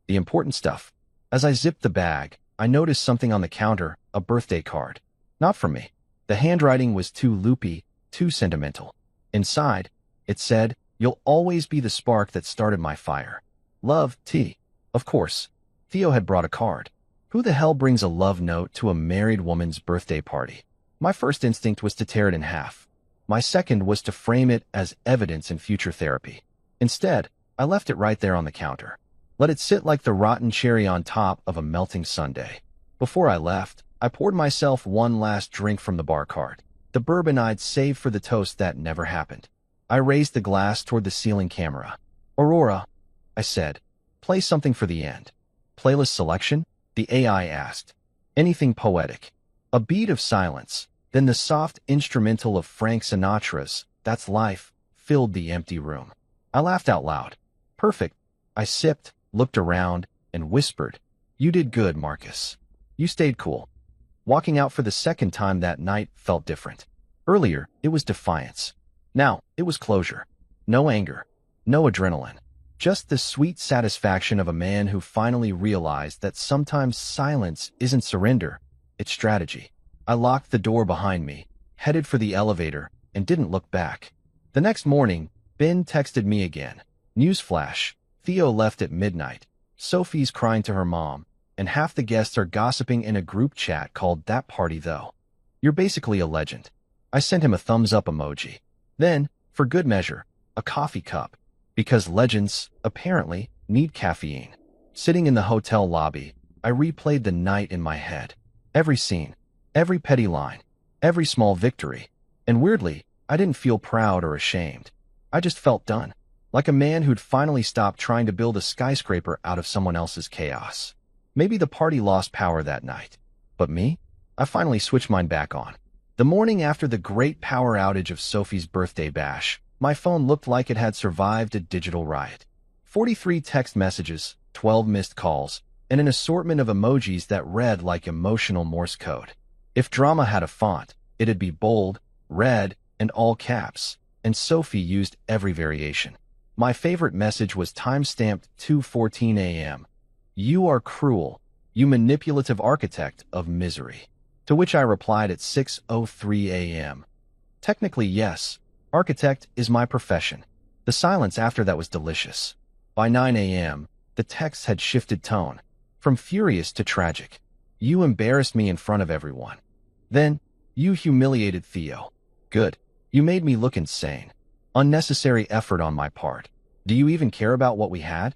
Speaker 1: The important stuff. As I zipped the bag, I noticed something on the counter, a birthday card. Not from me. The handwriting was too loopy, too sentimental. Inside, it said, You'll always be the spark that started my fire. Love, T. Of course. Theo had brought a card. Who the hell brings a love note to a married woman's birthday party? My first instinct was to tear it in half. My second was to frame it as evidence in future therapy. Instead, I left it right there on the counter. Let it sit like the rotten cherry on top of a melting sundae. Before I left, I poured myself one last drink from the bar card, the bourbon I'd saved for the toast that never happened. I raised the glass toward the ceiling camera. Aurora, I said, play something for the end. Playlist selection? The AI asked. Anything poetic. A beat of silence, then the soft instrumental of Frank Sinatra's That's Life filled the empty room. I laughed out loud. Perfect. I sipped, looked around, and whispered, You did good, Marcus. You stayed cool. Walking out for the second time that night felt different. Earlier, it was defiance. Now, it was closure. No anger. No adrenaline. Just the sweet satisfaction of a man who finally realized that sometimes silence isn't surrender, it's strategy. I locked the door behind me, headed for the elevator, and didn't look back. The next morning, Ben texted me again. Newsflash, Theo left at midnight. Sophie's crying to her mom, and half the guests are gossiping in a group chat called That Party Though. You're basically a legend. I sent him a thumbs up emoji. Then, for good measure, a coffee cup. Because legends, apparently, need caffeine. Sitting in the hotel lobby, I replayed the night in my head. Every scene, every petty line, every small victory. And weirdly, I didn't feel proud or ashamed. I just felt done. Like a man who'd finally stopped trying to build a skyscraper out of someone else's chaos. Maybe the party lost power that night. But me? I finally switched mine back on. The morning after the great power outage of Sophie's birthday bash, my phone looked like it had survived a digital riot. 43 text messages, 12 missed calls, and an assortment of emojis that read like emotional Morse code. If drama had a font, it'd be bold, red, and all caps, and Sophie used every variation. My favorite message was time-stamped 2:14 a.m. You are cruel, you manipulative architect of misery. To which I replied at 6:03 a.m. Technically, yes. Architect is my profession. The silence after that was delicious. By 9 a.m., the text had shifted tone, from furious to tragic. You embarrassed me in front of everyone. Then, you humiliated Theo. Good. You made me look insane. Unnecessary effort on my part. Do you even care about what we had?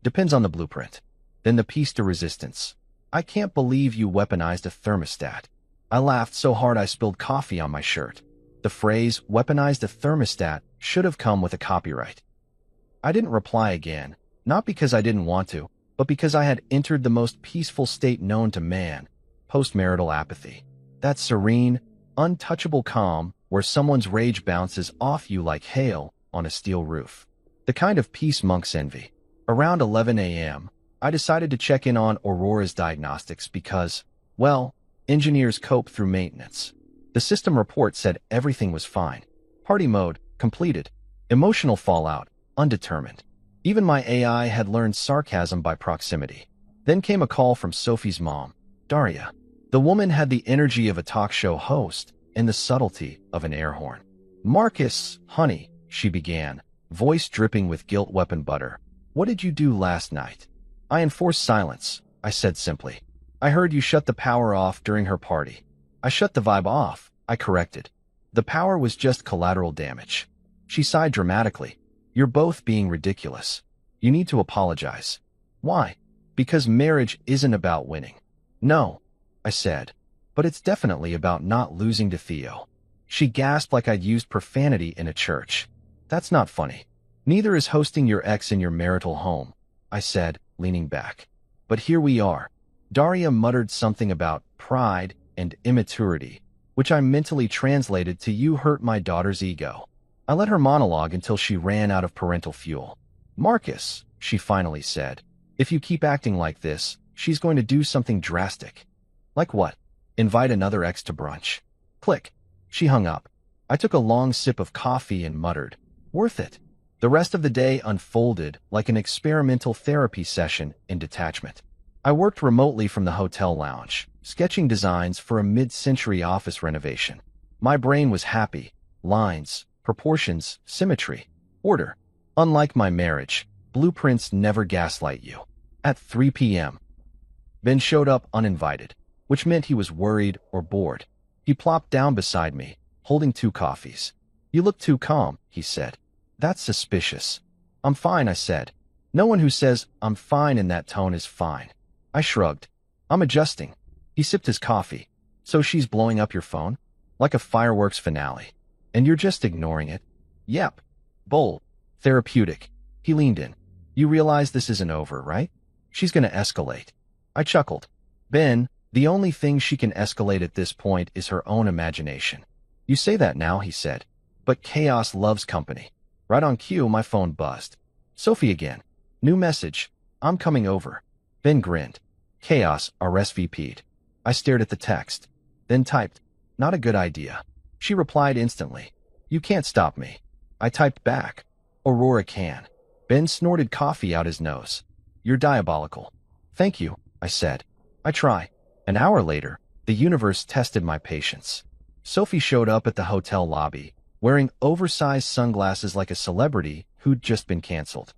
Speaker 1: Depends on the blueprint. Then the piece de resistance. I can't believe you weaponized a thermostat. I laughed so hard I spilled coffee on my shirt. The phrase, weaponized a thermostat, should have come with a copyright. I didn't reply again, not because I didn't want to, but because I had entered the most peaceful state known to man, postmarital apathy. That serene, untouchable calm where someone's rage bounces off you like hail on a steel roof. The kind of peace monks envy. Around 11 a.m., I decided to check in on Aurora's diagnostics because, well, engineers cope through maintenance. The system report said everything was fine. Party mode, completed. Emotional fallout, undetermined. Even my AI had learned sarcasm by proximity. Then came a call from Sophie's mom, Daria. The woman had the energy of a talk show host and the subtlety of an air horn. Marcus, honey, she began, voice dripping with guilt weapon butter. What did you do last night? I enforced silence, I said simply. I heard you shut the power off during her party. I shut the vibe off, I corrected. The power was just collateral damage. She sighed dramatically. You're both being ridiculous. You need to apologize. Why? Because marriage isn't about winning. No, I said, but it's definitely about not losing to Theo. She gasped like I'd used profanity in a church. That's not funny. Neither is hosting your ex in your marital home, I said, leaning back. But here we are. Daria muttered something about pride and immaturity, which I mentally translated to you hurt my daughter's ego. I let her monologue until she ran out of parental fuel. Marcus, she finally said, if you keep acting like this, she's going to do something drastic. Like what? Invite another ex to brunch. Click. She hung up. I took a long sip of coffee and muttered, worth it. The rest of the day unfolded like an experimental therapy session in detachment. I worked remotely from the hotel lounge, sketching designs for a mid-century office renovation. My brain was happy. Lines, proportions, symmetry, order. Unlike my marriage, blueprints never gaslight you. At 3 p.m., Ben showed up uninvited, which meant he was worried or bored. He plopped down beside me, holding 2 coffees. You look too calm, he said. That's suspicious. I'm fine, I said. No one who says I'm fine in that tone is fine. I shrugged. I'm adjusting. He sipped his coffee. So she's blowing up your phone? Like a fireworks finale. And you're just ignoring it? Yep. Bold. Therapeutic. He leaned in. You realize this isn't over, right? She's gonna escalate. I chuckled. Ben, the only thing she can escalate at this point is her own imagination. You say that now, he said. But chaos loves company. Right on cue, my phone buzzed. Sophie again. New message. I'm coming over. Ben grinned. Chaos RSVP'd. I stared at the text. Then typed. Not a good idea. She replied instantly. You can't stop me. I typed back. Aurora can. Ben snorted coffee out his nose. You're diabolical. Thank you, I said. I try. An hour later, the universe tested my patience. Sophie showed up at the hotel lobby, wearing oversized sunglasses like a celebrity who'd just been canceled.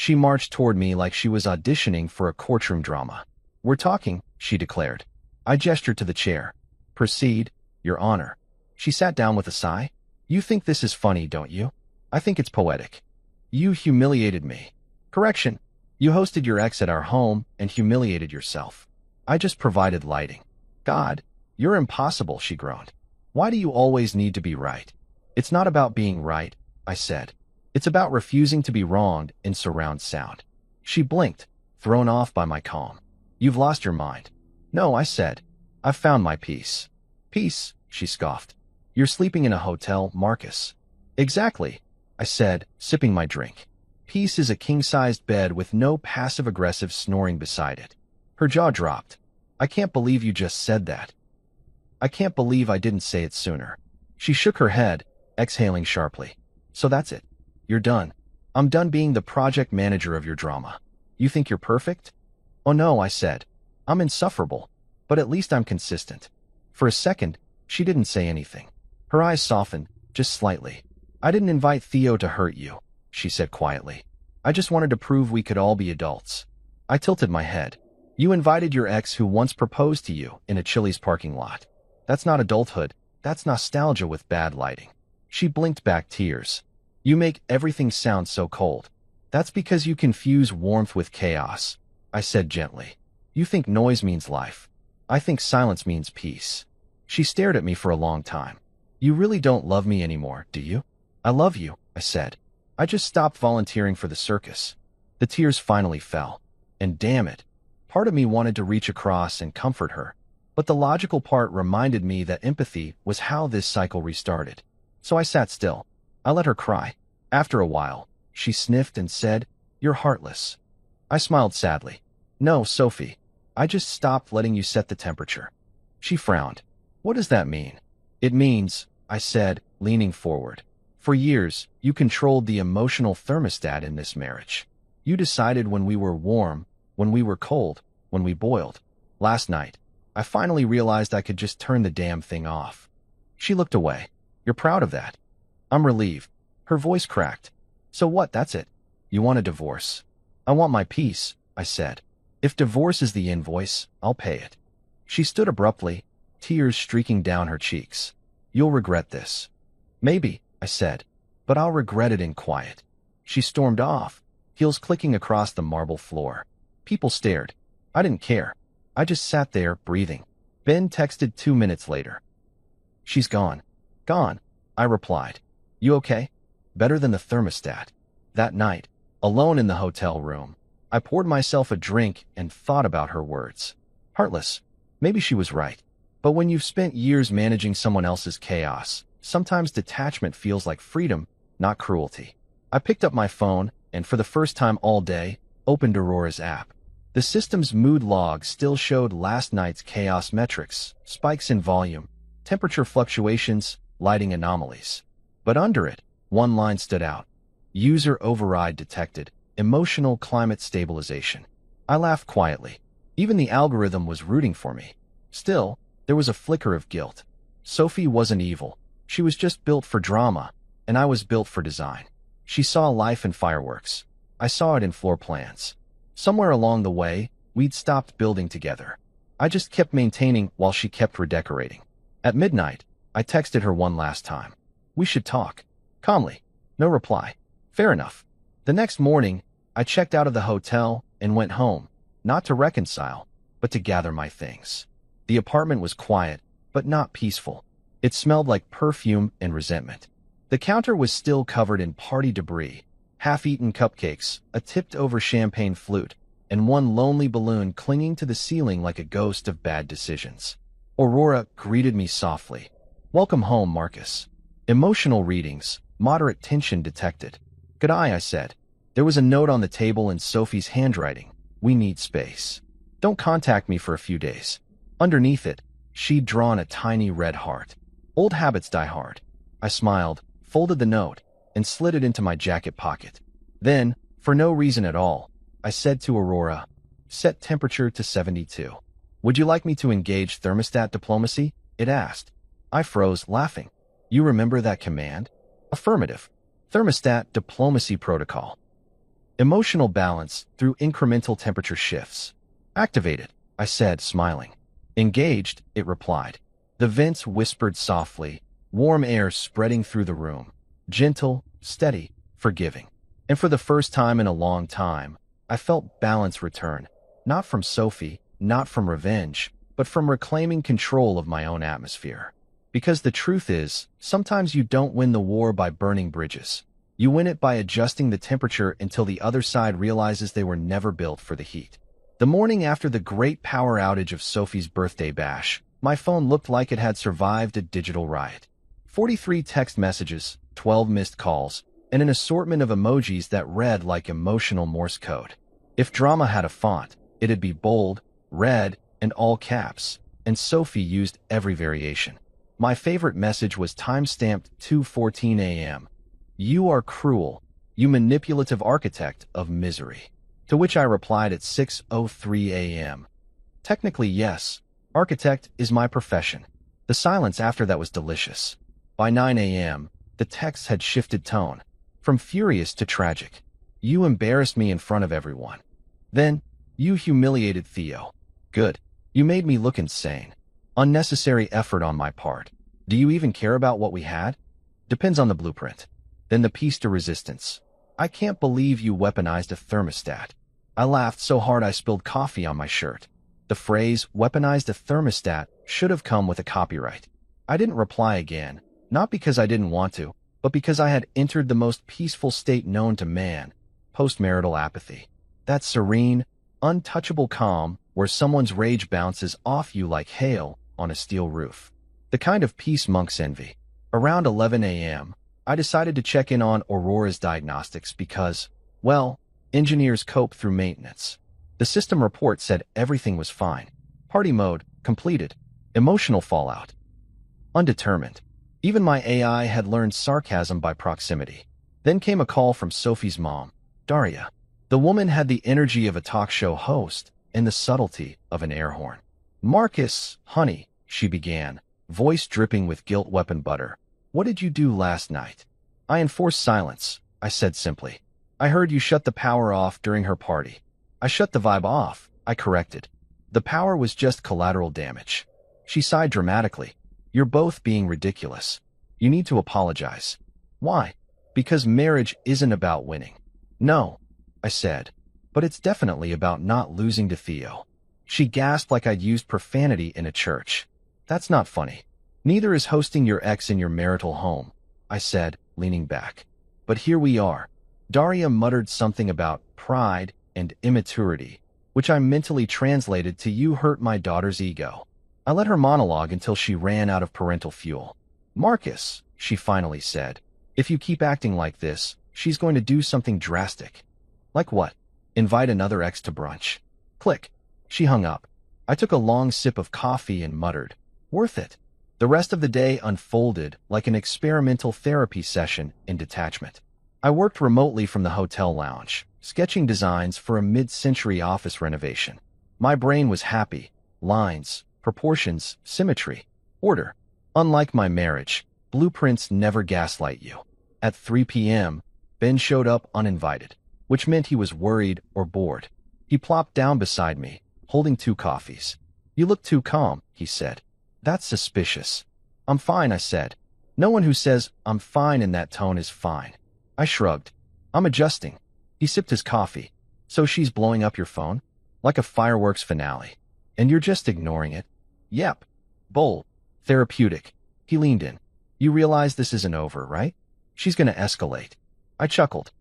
Speaker 1: She marched toward me like she was auditioning for a courtroom drama. "We're talking," she declared. I gestured to the chair. "Proceed, Your Honor." She sat down with a sigh. "You think this is funny, don't you? I think it's poetic. You humiliated me. Correction, you hosted your ex at our home and humiliated yourself. I just provided lighting. God, you're impossible," she groaned. "Why do you always need to be right?" "It's not about being right," I said. "It's about refusing to be wronged in surround sound." She blinked, thrown off by my calm. "You've lost your mind." "No," I said. "I've found my peace." "Peace?" she scoffed. "You're sleeping in a hotel, Marcus." "Exactly," I said, sipping my drink. "Peace is a king-sized bed with no passive-aggressive snoring beside it." Her jaw dropped. "I can't believe you just said that. I can't believe I didn't say it sooner." She shook her head, exhaling sharply. "So that's it. You're done. I'm done being the project manager of your drama. You think you're perfect?" "Oh no," I said. "I'm insufferable, but at least I'm consistent." For a second, she didn't say anything. Her eyes softened, just slightly. "I didn't invite Theo to hurt you," she said quietly. "I just wanted to prove we could all be adults." I tilted my head. "You invited your ex who once proposed to you in a Chili's parking lot. That's not adulthood. That's nostalgia with bad lighting." She blinked back tears. "You make everything sound so cold." "That's because you confuse warmth with chaos," I said gently. "You think noise means life. I think silence means peace." She stared at me for a long time. "You really don't love me anymore, do you?" "I love you," I said. "I just stopped volunteering for the circus." The tears finally fell. And damn it, part of me wanted to reach across and comfort her. But the logical part reminded me that empathy was how this cycle restarted. So I sat still. I let her cry. After a while, she sniffed and said, "You're heartless." I smiled sadly. "No, Sophie. I just stopped letting you set the temperature." She frowned. "What does that mean?" "It means," I said, leaning forward, "for years, you controlled the emotional thermostat in this marriage. You decided when we were warm, when we were cold, when we boiled. Last night, I finally realized I could just turn the damn thing off." She looked away. "You're proud of that?" "I'm relieved." Her voice cracked. "So what, that's it? You want a divorce?" "I want my peace," I said. "If divorce is the invoice, I'll pay it." She stood abruptly, tears streaking down her cheeks. "You'll regret this." "Maybe," I said, "but I'll regret it in quiet." She stormed off, heels clicking across the marble floor. People stared. I didn't care. I just sat there, breathing. Ben texted 2 minutes later. "She's gone." "Gone," I replied. "You okay?" "Better than the thermostat." That night, alone in the hotel room, I poured myself a drink and thought about her words. Heartless. Maybe she was right. But when you've spent years managing someone else's chaos, sometimes detachment feels like freedom, not cruelty. I picked up my phone and, for the first time all day, opened Aurora's app. The system's mood log still showed last night's chaos metrics, spikes in volume, temperature fluctuations, lighting anomalies. But under it, one line stood out. User override detected. Emotional climate stabilization. I laughed quietly. Even the algorithm was rooting for me. Still, there was a flicker of guilt. Sophie wasn't evil. She was just built for drama, and I was built for design. She saw life in fireworks. I saw it in floor plans. Somewhere along the way, we'd stopped building together. I just kept maintaining while she kept redecorating. At midnight, I texted her one last time. "We should talk." Calmly. No reply. Fair enough. The next morning, I checked out of the hotel and went home, not to reconcile, but to gather my things. The apartment was quiet, but not peaceful. It smelled like perfume and resentment. The counter was still covered in party debris, half-eaten cupcakes, a tipped-over champagne flute, and one lonely balloon clinging to the ceiling like a ghost of bad decisions. Aurora greeted me softly. "Welcome home, Marcus." Emotional readings, moderate tension detected. "Good eye," I said. There was a note on the table in Sophie's handwriting. "We need space. Don't contact me for a few days." Underneath it, she'd drawn a tiny red heart. "Old habits die hard." I smiled, folded the note, and slid it into my jacket pocket. Then, for no reason at all, I said to Aurora, "Set temperature to 72. "Would you like me to engage thermostat diplomacy?" it asked. I froze, laughing. "You remember that command?" "Affirmative. Thermostat diplomacy protocol." Emotional balance through incremental temperature shifts. Activated, I said, smiling. Engaged, it replied. The vents whispered softly, warm air spreading through the room. Gentle, steady, forgiving. And for the first time in a long time, I felt balance return. Not from Sophie, not from revenge, but from reclaiming control of my own atmosphere. Because the truth is, sometimes you don't win the war by burning bridges. You win it by adjusting the temperature until the other side realizes they were never built for the heat. The morning after the great power outage of Sophie's birthday bash, my phone looked like it had survived a digital riot. 43 text messages, 12 missed calls, and an assortment of emojis that read like emotional Morse code. If drama had a font, it'd be bold, red, and all caps, and Sophie used every variation. My favorite message was time-stamped 2:14 a.m. You are cruel, you manipulative architect of misery. To which I replied at 6:03 a.m. Technically, yes, architect is my profession. The silence after that was delicious. By 9 a.m., the text had shifted tone, from furious to tragic. You embarrassed me in front of everyone. Then, you humiliated Theo. Good. You made me look insane. Unnecessary effort on my part. Do you even care about what we had? Depends on the blueprint. Then the piece de resistance. I can't believe you weaponized a thermostat. I laughed so hard I spilled coffee on my shirt. The phrase, weaponized a thermostat, should have come with a copyright. I didn't reply again, not because I didn't want to, but because I had entered the most peaceful state known to man, postmarital apathy. That serene, untouchable calm where someone's rage bounces off you like hail on a steel roof. The kind of peace monks envy. Around 11 a.m., I decided to check in on Aurora's diagnostics because, well, engineers cope through maintenance. The system report said everything was fine. Party mode, completed. Emotional fallout, undetermined. Even my AI had learned sarcasm by proximity. Then came a call from Sophie's mom, Daria. The woman had the energy of a talk show host and the subtlety of an air horn. Marcus, honey, she began, voice dripping with guilt weapon butter. What did you do last night? I enforced silence, I said simply. I heard you shut the power off during her party. I shut the vibe off, I corrected. The power was just collateral damage. She sighed dramatically. You're both being ridiculous. You need to apologize. Why? Because marriage isn't about winning. No, I said, but it's definitely about not losing to Theo. She gasped like I'd used profanity in a church. That's not funny. Neither is hosting your ex in your marital home, I said, leaning back. But here we are. Daria muttered something about pride and immaturity, which I mentally translated to you hurt my daughter's ego. I let her monologue until she ran out of parental fuel. Marcus, she finally said, if you keep acting like this, she's going to do something drastic. Like what? Invite another ex to brunch. Click. She hung up. I took a long sip of coffee and muttered, worth it. The rest of the day unfolded like an experimental therapy session in detachment. I worked remotely from the hotel lounge, sketching designs for a mid-century office renovation. My brain was happy. Lines, proportions, symmetry, order. Unlike my marriage, blueprints never gaslight you. At 3 p.m., Ben showed up uninvited, which meant he was worried or bored. He plopped down beside me, holding 2 coffees. You look too calm, he said. That's suspicious. I'm fine, I said. No one who says, I'm fine in that tone is fine. I shrugged. I'm adjusting. He sipped his coffee. So she's blowing up your phone? Like a fireworks finale. And you're just ignoring it? Yep. Bold. Therapeutic. He leaned in. You realize this isn't over, right? She's gonna escalate. I chuckled.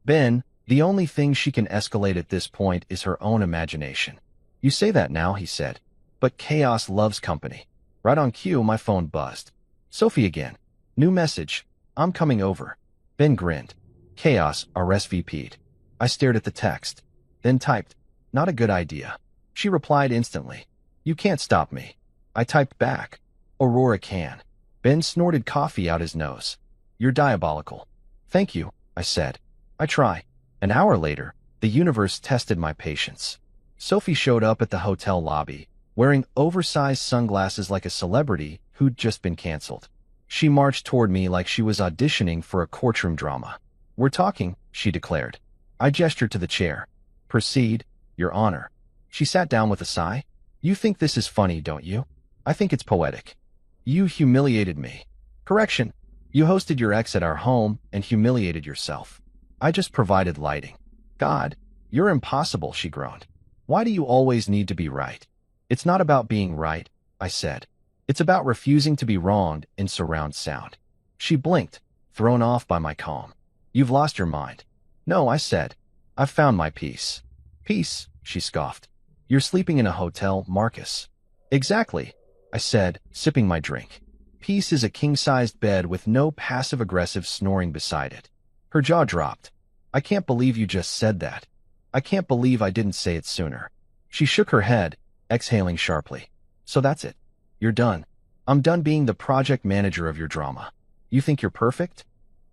Speaker 1: Ben, the only thing she can escalate at this point is her own imagination. You say that now, he said. But chaos loves company. Right on cue, my phone buzzed. Sophie again. New message. I'm coming over. Ben grinned. Chaos RSVP'd. I stared at the text. Then typed. Not a good idea. She replied instantly. You can't stop me. I typed back. Aurora can. Ben snorted coffee out his nose. You're diabolical. Thank you, I said. I try. An hour later, the universe tested my patience. Sophie showed up at the hotel lobby, wearing oversized sunglasses like a celebrity who'd just been canceled. She marched toward me like she was auditioning for a courtroom drama. We're talking, she declared. I gestured to the chair. Proceed, Your Honor. She sat down with a sigh. You think this is funny, don't you? I think it's poetic. You humiliated me. Correction. You hosted your ex at our home and humiliated yourself. I just provided lighting. God, you're impossible, she groaned. Why do you always need to be right? It's not about being right, I said. It's about refusing to be wronged in surround sound. She blinked, thrown off by my calm. You've lost your mind. No, I said. I've found my peace. Peace, she scoffed. You're sleeping in a hotel, Marcus. Exactly, I said, sipping my drink. Peace is a king-sized bed with no passive-aggressive snoring beside it. Her jaw dropped. I can't believe you just said that. I can't believe I didn't say it sooner. She shook her head, exhaling sharply. So that's it. You're done. I'm done being the project manager of your drama. You think you're perfect?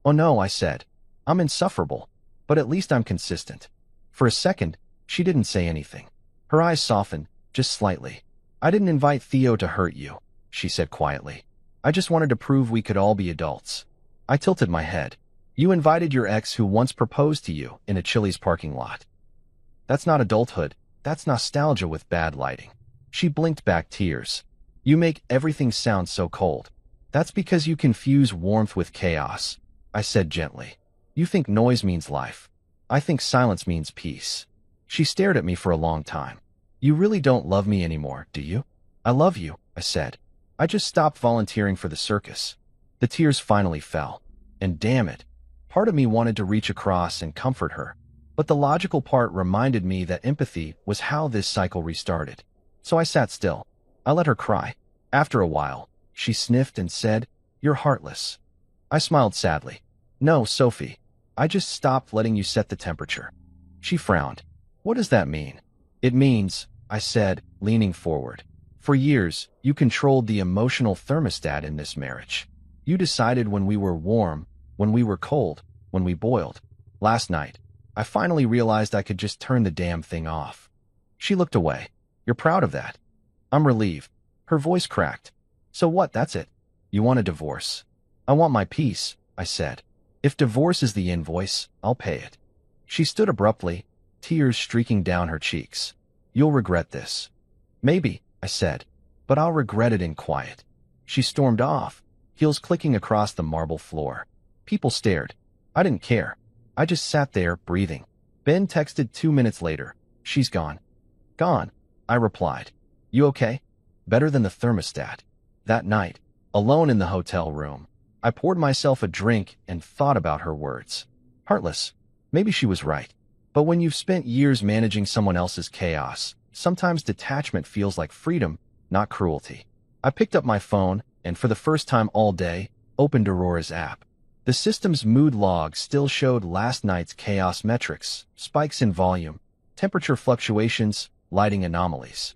Speaker 1: Oh no, I said. I'm insufferable, but at least I'm consistent. For a second, she didn't say anything. Her eyes softened, just slightly. I didn't invite Theo to hurt you, she said quietly. I just wanted to prove we could all be adults. I tilted my head. You invited your ex who once proposed to you in a Chili's parking lot. That's not adulthood. That's nostalgia with bad lighting. She blinked back tears. You make everything sound so cold. That's because you confuse warmth with chaos, I said gently. You think noise means life. I think silence means peace. She stared at me for a long time. You really don't love me anymore, do you? I love you, I said. I just stopped volunteering for the circus. The tears finally fell. And damn it, part of me wanted to reach across and comfort her. But the logical part reminded me that empathy was how this cycle restarted. So I sat still. I let her cry. After a while, she sniffed and said, You're heartless. I smiled sadly. No, Sophie. I just stopped letting you set the temperature. She frowned. What does that mean? It means, I said, leaning forward. For years, you controlled the emotional thermostat in this marriage. You decided when we were warm, when we were cold, when we boiled. Last night, I finally realized I could just turn the damn thing off. She looked away. You're proud of that. I'm relieved. Her voice cracked. So what, that's it? You want a divorce? I want my peace, I said. If divorce is the invoice, I'll pay it. She stood abruptly, tears streaking down her cheeks. You'll regret this. Maybe, I said, but I'll regret it in quiet. She stormed off, heels clicking across the marble floor. People stared. I didn't care. I just sat there, breathing. Ben texted 2 minutes later. She's gone. Gone, I replied. You okay? Better than the thermostat. That night, alone in the hotel room, I poured myself a drink and thought about her words. Heartless. Maybe she was right. But when you've spent years managing someone else's chaos, sometimes detachment feels like freedom, not cruelty. I picked up my phone and, for the first time all day, opened Aurora's app. The system's mood log still showed last night's chaos metrics, spikes in volume, temperature fluctuations, lighting anomalies.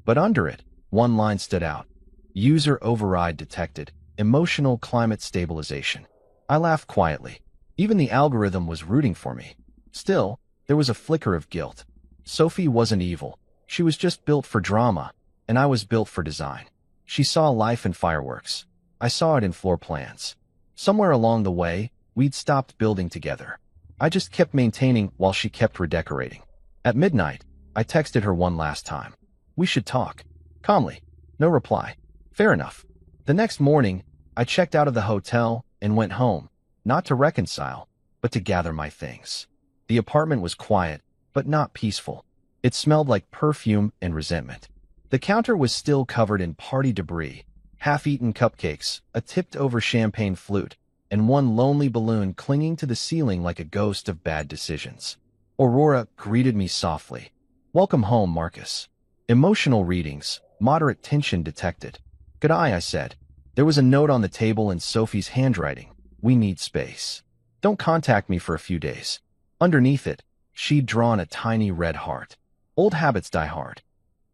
Speaker 1: But under it, one line stood out. User override detected. Emotional climate stabilization. I laughed quietly. Even the algorithm was rooting for me. Still, there was a flicker of guilt. Sophie wasn't evil. She was just built for drama, and I was built for design. She saw life in fireworks. I saw it in floor plans. Somewhere along the way, we'd stopped building together. I just kept maintaining while she kept redecorating. At midnight, I texted her one last time. We should talk. Calmly. No reply. Fair enough. The next morning, I checked out of the hotel and went home, not to reconcile, but to gather my things. The apartment was quiet, but not peaceful. It smelled like perfume and resentment. The counter was still covered in party debris, half-eaten cupcakes, a tipped-over champagne flute, and one lonely balloon clinging to the ceiling like a ghost of bad decisions. Aurora greeted me softly. Welcome home, Marcus. Emotional readings, moderate tension detected. Good eye, I said. There was a note on the table in Sophie's handwriting. We need space. Don't contact me for a few days. Underneath it, she'd drawn a tiny red heart. Old habits die hard.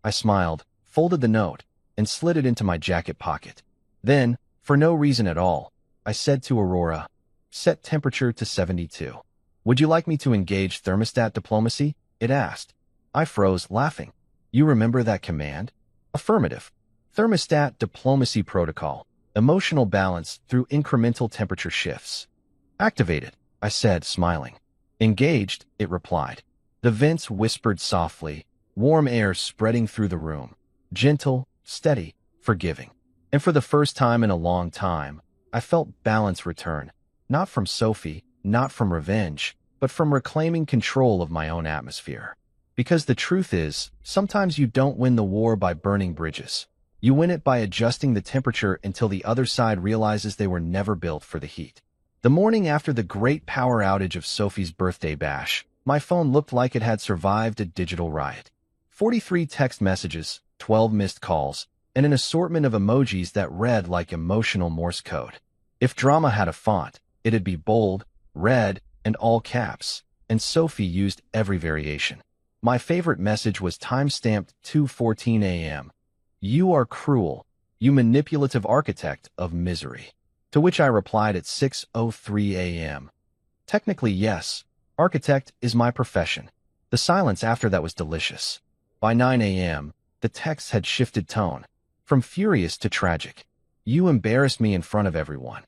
Speaker 1: I smiled, folded the note, and slid it into my jacket pocket. Then, for no reason at all, I said to Aurora, set temperature to 72. Would you like me to engage thermostat diplomacy? It asked. I froze, laughing. You remember that command? Affirmative. Thermostat diplomacy protocol. Emotional balance through incremental temperature shifts. Activated, I said, smiling. Engaged, it replied. The vents whispered softly, warm air spreading through the room. Gentle, steady, forgiving. And for the first time in a long time, I felt balance return. Not from Sophie, not from revenge, but from reclaiming control of my own atmosphere. Because the truth is, sometimes you don't win the war by burning bridges. You win it by adjusting the temperature until the other side realizes they were never built for the heat. The morning after the great power outage of Sophie's birthday bash, my phone looked like it had survived a digital riot. 43 text messages, 12 missed calls, and an assortment of emojis that read like emotional Morse code. If drama had a font, it'd be bold, red, and all caps, and Sophie used every variation. My favorite message was time-stamped 2:14 a.m. You are cruel, you manipulative architect of misery. To which I replied at 6:03 a.m. Technically, yes, architect is my profession. The silence after that was delicious. By 9 a.m., the text had shifted tone, from furious to tragic. You embarrassed me in front of everyone.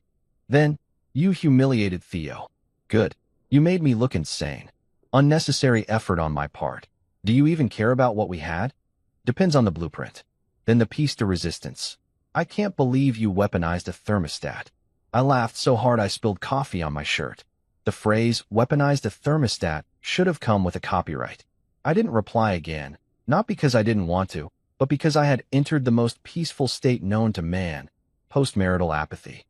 Speaker 1: Then, you humiliated Theo. Good. You made me look insane. Unnecessary effort on my part. Do you even care about what we had? Depends on the blueprint. Then the piece de resistance. I can't believe you weaponized a thermostat. I laughed so hard I spilled coffee on my shirt. The phrase, weaponized a thermostat, should have come with a copyright. I didn't reply again, not because I didn't want to, but because I had entered the most peaceful state known to man, postmarital apathy.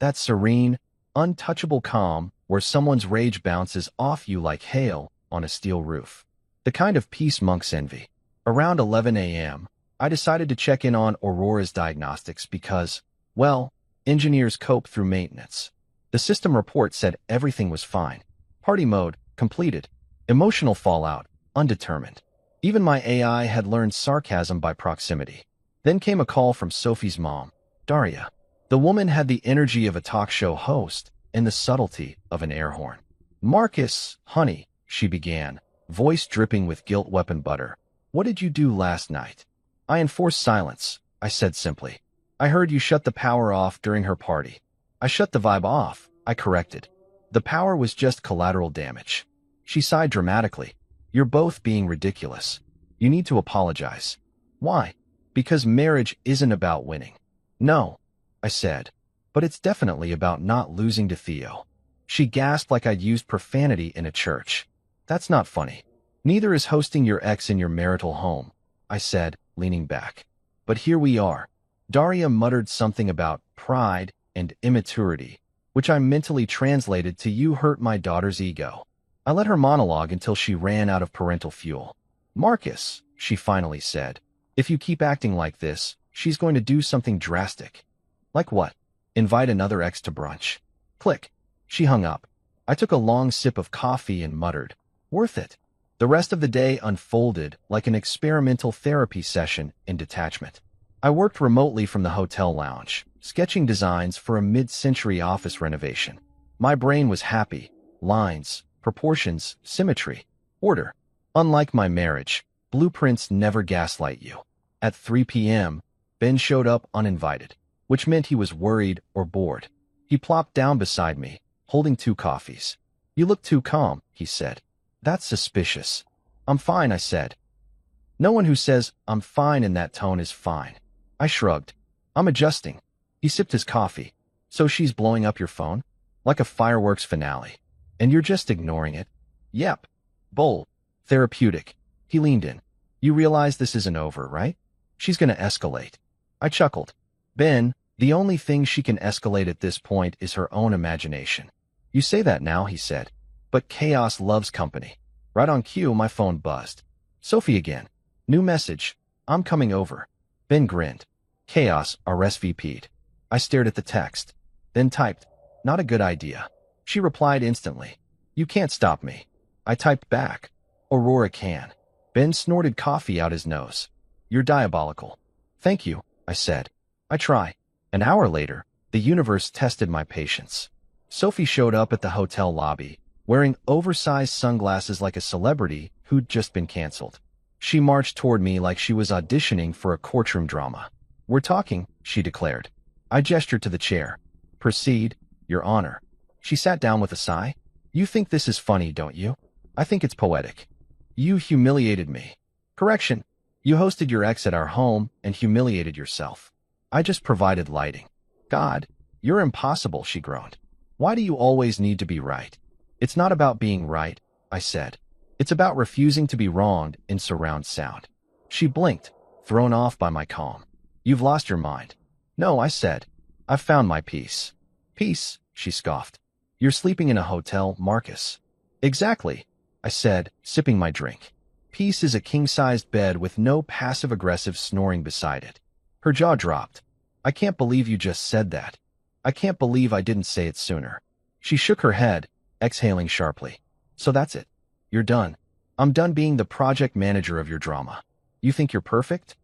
Speaker 1: That serene, untouchable calm where someone's rage bounces off you like hail on a steel roof. The kind of peace monks envy. Around 11 a.m., I decided to check in on Aurora's diagnostics because, well, engineers cope through maintenance. The system report said everything was fine. Party mode, completed. Emotional fallout, undetermined. Even my AI had learned sarcasm by proximity. Then came a call from Sophie's mom, Daria. The woman had the energy of a talk show host and the subtlety of an air horn. Marcus, honey, she began, voice dripping with guilt weapon butter. What did you do last night? I enforced silence, I said simply. I heard you shut the power off during her party. I shut the vibe off, I corrected. The power was just collateral damage. She sighed dramatically. You're both being ridiculous. You need to apologize. Why? Because marriage isn't about winning. No, I said, but it's definitely about not losing to Theo. She gasped like I'd used profanity in a church. That's not funny. Neither is hosting your ex in your marital home, I said, leaning back. But here we are. Daria muttered something about pride and immaturity, which I mentally translated to you hurt my daughter's ego. I let her monologue until she ran out of parental fuel. Marcus, she finally said, if you keep acting like this, she's going to do something drastic. Like what? Invite another ex to brunch. Click. She hung up. I took a long sip of coffee and muttered, worth it. The rest of the day unfolded like an experimental therapy session in detachment. I worked remotely from the hotel lounge, sketching designs for a mid-century office renovation. My brain was happy. Lines, proportions, symmetry, order. Unlike my marriage, blueprints never gaslight you. At 3 p.m., Ben showed up uninvited, which meant he was worried or bored. He plopped down beside me, holding 2 coffees. You look too calm, he said. That's suspicious. I'm fine, I said. No one who says, I'm fine in that tone is fine. I shrugged. I'm adjusting. He sipped his coffee. So she's blowing up your phone? Like a fireworks finale. And you're just ignoring it? Yep. Bold. Therapeutic. He leaned in. You realize this isn't over, right? She's gonna escalate. I chuckled. Ben, the only thing she can escalate at this point is her own imagination. You say that now, he said. But chaos loves company. Right on cue, my phone buzzed. Sophie again. New message. I'm coming over. Ben grinned. Chaos RSVP'd. I stared at the text. Then typed. Not a good idea. She replied instantly. You can't stop me. I typed back. Aurora can. Ben snorted coffee out his nose. You're diabolical. Thank you, I said. I try. An hour later, the universe tested my patience. Sophie showed up at the hotel lobby, wearing oversized sunglasses like a celebrity who'd just been canceled. She marched toward me like she was auditioning for a courtroom drama. We're talking, she declared. I gestured to the chair. Proceed, Your Honor. She sat down with a sigh. You think this is funny, don't you? I think it's poetic. You humiliated me. Correction. You hosted your ex at our home and humiliated yourself. I just provided lighting. God, you're impossible, she groaned. Why do you always need to be right? It's not about being right, I said. It's about refusing to be wronged in surround sound. She blinked, thrown off by my calm. You've lost your mind. No, I said. I've found my peace. Peace, she scoffed. You're sleeping in a hotel, Marcus. Exactly, I said, sipping my drink. Peace is a king-sized bed with no passive-aggressive snoring beside it. Her jaw dropped. I can't believe you just said that. I can't believe I didn't say it sooner. She shook her head, exhaling sharply. So that's it. You're done. I'm done being the project manager of your drama. You think you're perfect?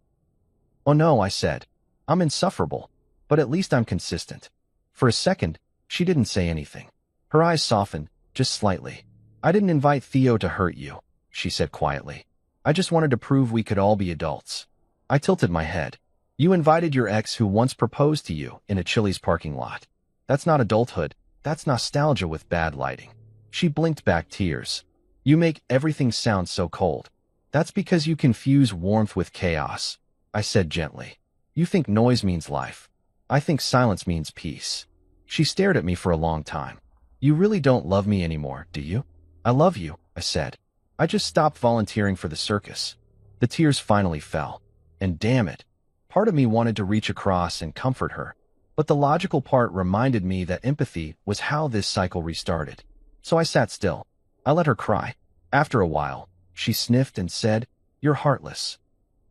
Speaker 1: Oh no, I said. I'm insufferable, but at least I'm consistent. For a second, she didn't say anything. Her eyes softened, just slightly. I didn't invite Theo to hurt you, she said quietly. I just wanted to prove we could all be adults. I tilted my head. You invited your ex who once proposed to you in a Chili's parking lot. That's not adulthood. That's nostalgia with bad lighting. She blinked back tears. You make everything sound so cold. That's because you confuse warmth with chaos, I said gently. You think noise means life. I think silence means peace. She stared at me for a long time. You really don't love me anymore, do you? I love you, I said. I just stopped volunteering for the circus. The tears finally fell. And damn it, part of me wanted to reach across and comfort her. But the logical part reminded me that empathy was how this cycle restarted. So I sat still. I let her cry. After a while, she sniffed and said, You're heartless.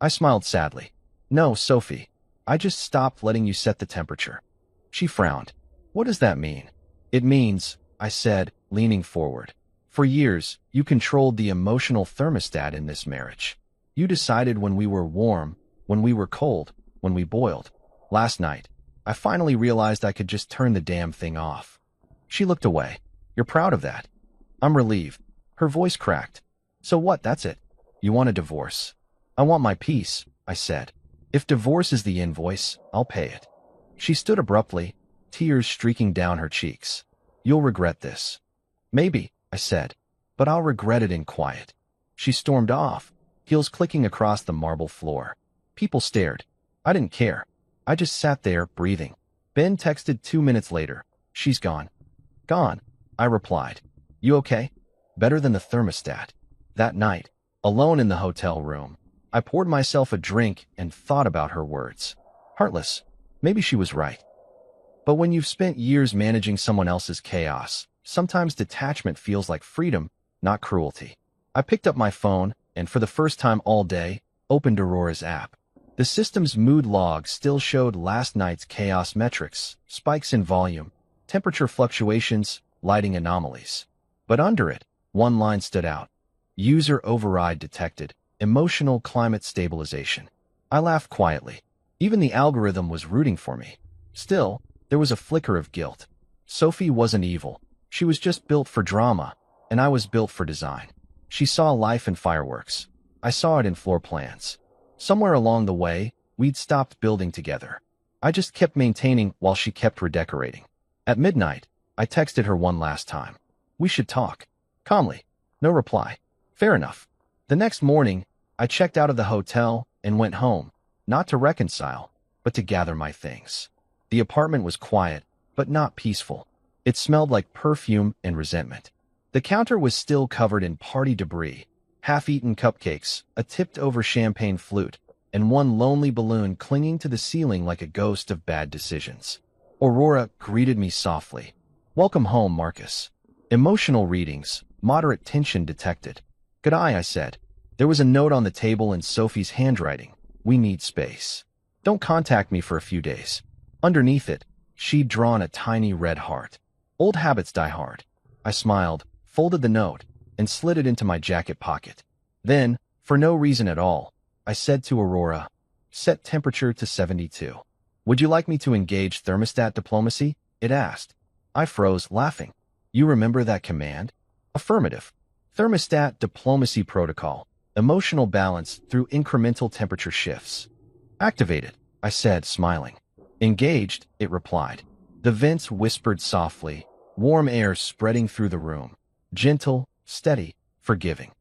Speaker 1: I smiled sadly. No, Sophie. I just stopped letting you set the temperature. She frowned. What does that mean? It means, I said, leaning forward. For years, you controlled the emotional thermostat in this marriage. You decided when we were warm, when we were cold, when we boiled. Last night, I finally realized I could just turn the damn thing off. She looked away. You're proud of that. I'm relieved. Her voice cracked. So what, that's it? You want a divorce? I want my peace, I said. If divorce is the invoice, I'll pay it. She stood abruptly, tears streaking down her cheeks. You'll regret this. Maybe, I said, but I'll regret it in quiet. She stormed off, heels clicking across the marble floor. People stared. I didn't care. I just sat there, breathing. Ben texted 2 minutes later. She's gone. Gone, I replied. You okay? Better than the thermostat. That night, alone in the hotel room, I poured myself a drink and thought about her words. Heartless. Maybe she was right. But when you've spent years managing someone else's chaos, sometimes detachment feels like freedom, not cruelty. I picked up my phone and, for the first time all day, opened Aurora's app. The system's mood log still showed last night's chaos metrics, spikes in volume, temperature fluctuations, lighting anomalies. But under it, one line stood out. User override detected. Emotional climate stabilization. I laughed quietly. Even the algorithm was rooting for me. Still, there was a flicker of guilt. Sophie wasn't evil. She was just built for drama, and I was built for design. She saw life in fireworks. I saw it in floor plans. Somewhere along the way, we'd stopped building together. I just kept maintaining while she kept redecorating. At midnight, I texted her one last time. We should talk. Calmly. No reply. Fair enough. The next morning, I checked out of the hotel and went home, not to reconcile, but to gather my things. The apartment was quiet, but not peaceful. It smelled like perfume and resentment. The counter was still covered in party debris, half-eaten cupcakes, a tipped-over champagne flute, and one lonely balloon clinging to the ceiling like a ghost of bad decisions. Aurora greeted me softly. Welcome home, Marcus. Emotional readings, moderate tension detected. Good eye, I said. There was a note on the table in Sophie's handwriting. We need space. Don't contact me for a few days. Underneath it, she'd drawn a tiny red heart. Old habits die hard. I smiled, folded the note, and slid it into my jacket pocket. Then, for no reason at all, I said to Aurora, set temperature to 72. Would you like me to engage thermostat diplomacy? It asked. I froze, laughing. You remember that command? Affirmative. Thermostat diplomacy protocol. Emotional balance through incremental temperature shifts. Activated, I said, smiling. Engaged, it replied. The vents whispered softly, warm air spreading through the room. Gentle, steady, forgiving.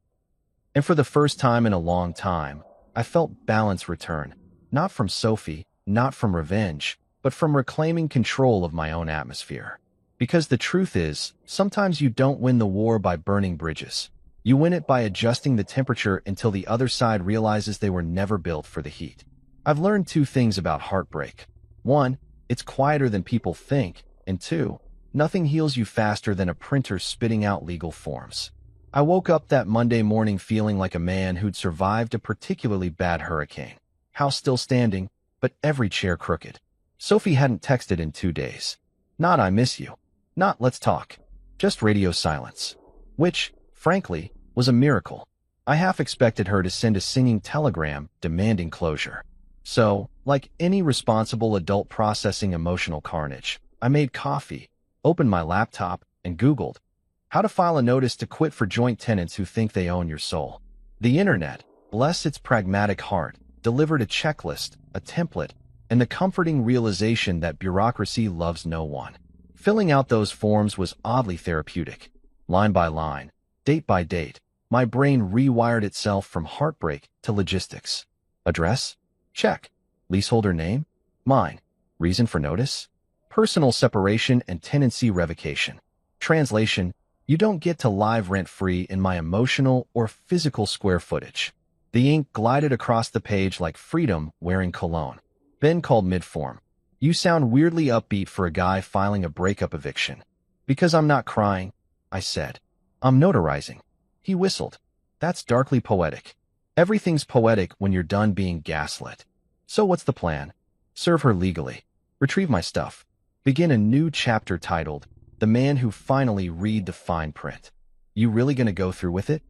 Speaker 1: And for the first time in a long time, I felt balance return, not from Sophie, not from revenge, but from reclaiming control of my own atmosphere. Because the truth is, sometimes you don't win the war by burning bridges. You win it by adjusting the temperature until the other side realizes they were never built for the heat. I've learned two things about heartbreak. One, it's quieter than people think, and two, nothing heals you faster than a printer spitting out legal forms. I woke up that Monday morning feeling like a man who'd survived a particularly bad hurricane. House still standing, but every chair crooked. Sophie hadn't texted in 2 days. Not "I miss you." Not "let's talk." Just radio silence. Which, frankly, was a miracle. I half expected her to send a singing telegram demanding closure. So, like any responsible adult processing emotional carnage, I made coffee, opened my laptop, and Googled how to file a notice to quit for joint tenants who think they own your soul. The internet, bless its pragmatic heart, delivered a checklist, a template, and the comforting realization that bureaucracy loves no one. Filling out those forms was oddly therapeutic. Line by line, date by date, my brain rewired itself from heartbreak to logistics. Address? Check. Leaseholder name? Mine. Reason for notice? Personal separation and tenancy revocation. Translation: you don't get to live rent-free in my emotional or physical square footage. The ink glided across the page like freedom wearing cologne. Ben called mid-form. "You sound weirdly upbeat for a guy filing a breakup eviction." "Because I'm not crying," I said. "I'm notarizing." He whistled. "That's darkly poetic." Everything's poetic when you're done being gaslit. So what's the plan? Serve her legally. Retrieve my stuff. Begin a new chapter titled, "The Man Who Finally Read the Fine Print." You really gonna go through with it?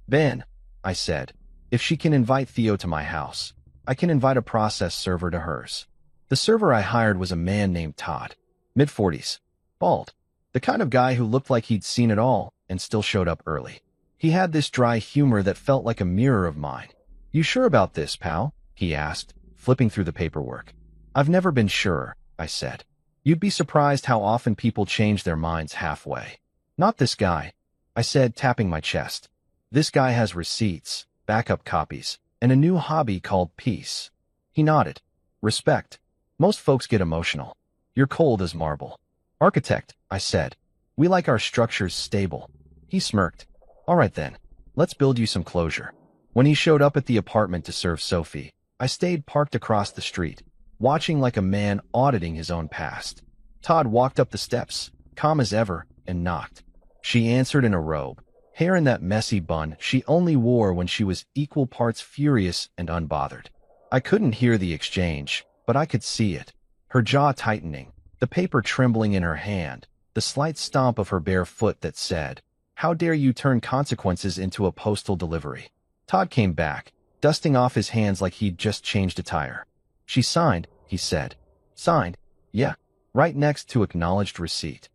Speaker 1: "Ben," I said, "if she can invite Theo to my house, I can invite a process server to hers." The server I hired was a man named Todd. Mid-40s. Bald. The kind of guy who looked like he'd seen it all and still showed up early. He had this dry humor that felt like a mirror of mine. "You sure about this, pal?" he asked, flipping through the paperwork. "I've never been sure," I said. "You'd be surprised how often people change their minds halfway." "Not this guy," I said, tapping my chest. "This guy has receipts, backup copies, and a new hobby called peace." He nodded. "Respect. Most folks get emotional. You're cold as marble." "Architect," I said. "We like our structures stable." He smirked. "All right then, let's build you some closure." When he showed up at the apartment to serve Sophie, I stayed parked across the street, watching like a man auditing his own past. Todd walked up the steps, calm as ever, and knocked. She answered in a robe, hair in that messy bun she only wore when she was equal parts furious and unbothered. I couldn't hear the exchange, but I could see it. Her jaw tightening, the paper trembling in her hand, the slight stomp of her bare foot that said, "How dare you turn consequences into a postal delivery?" Todd came back, dusting off his hands like he'd just changed a tire. "She signed," he said. "Signed? Yeah. Right next to acknowledged receipt.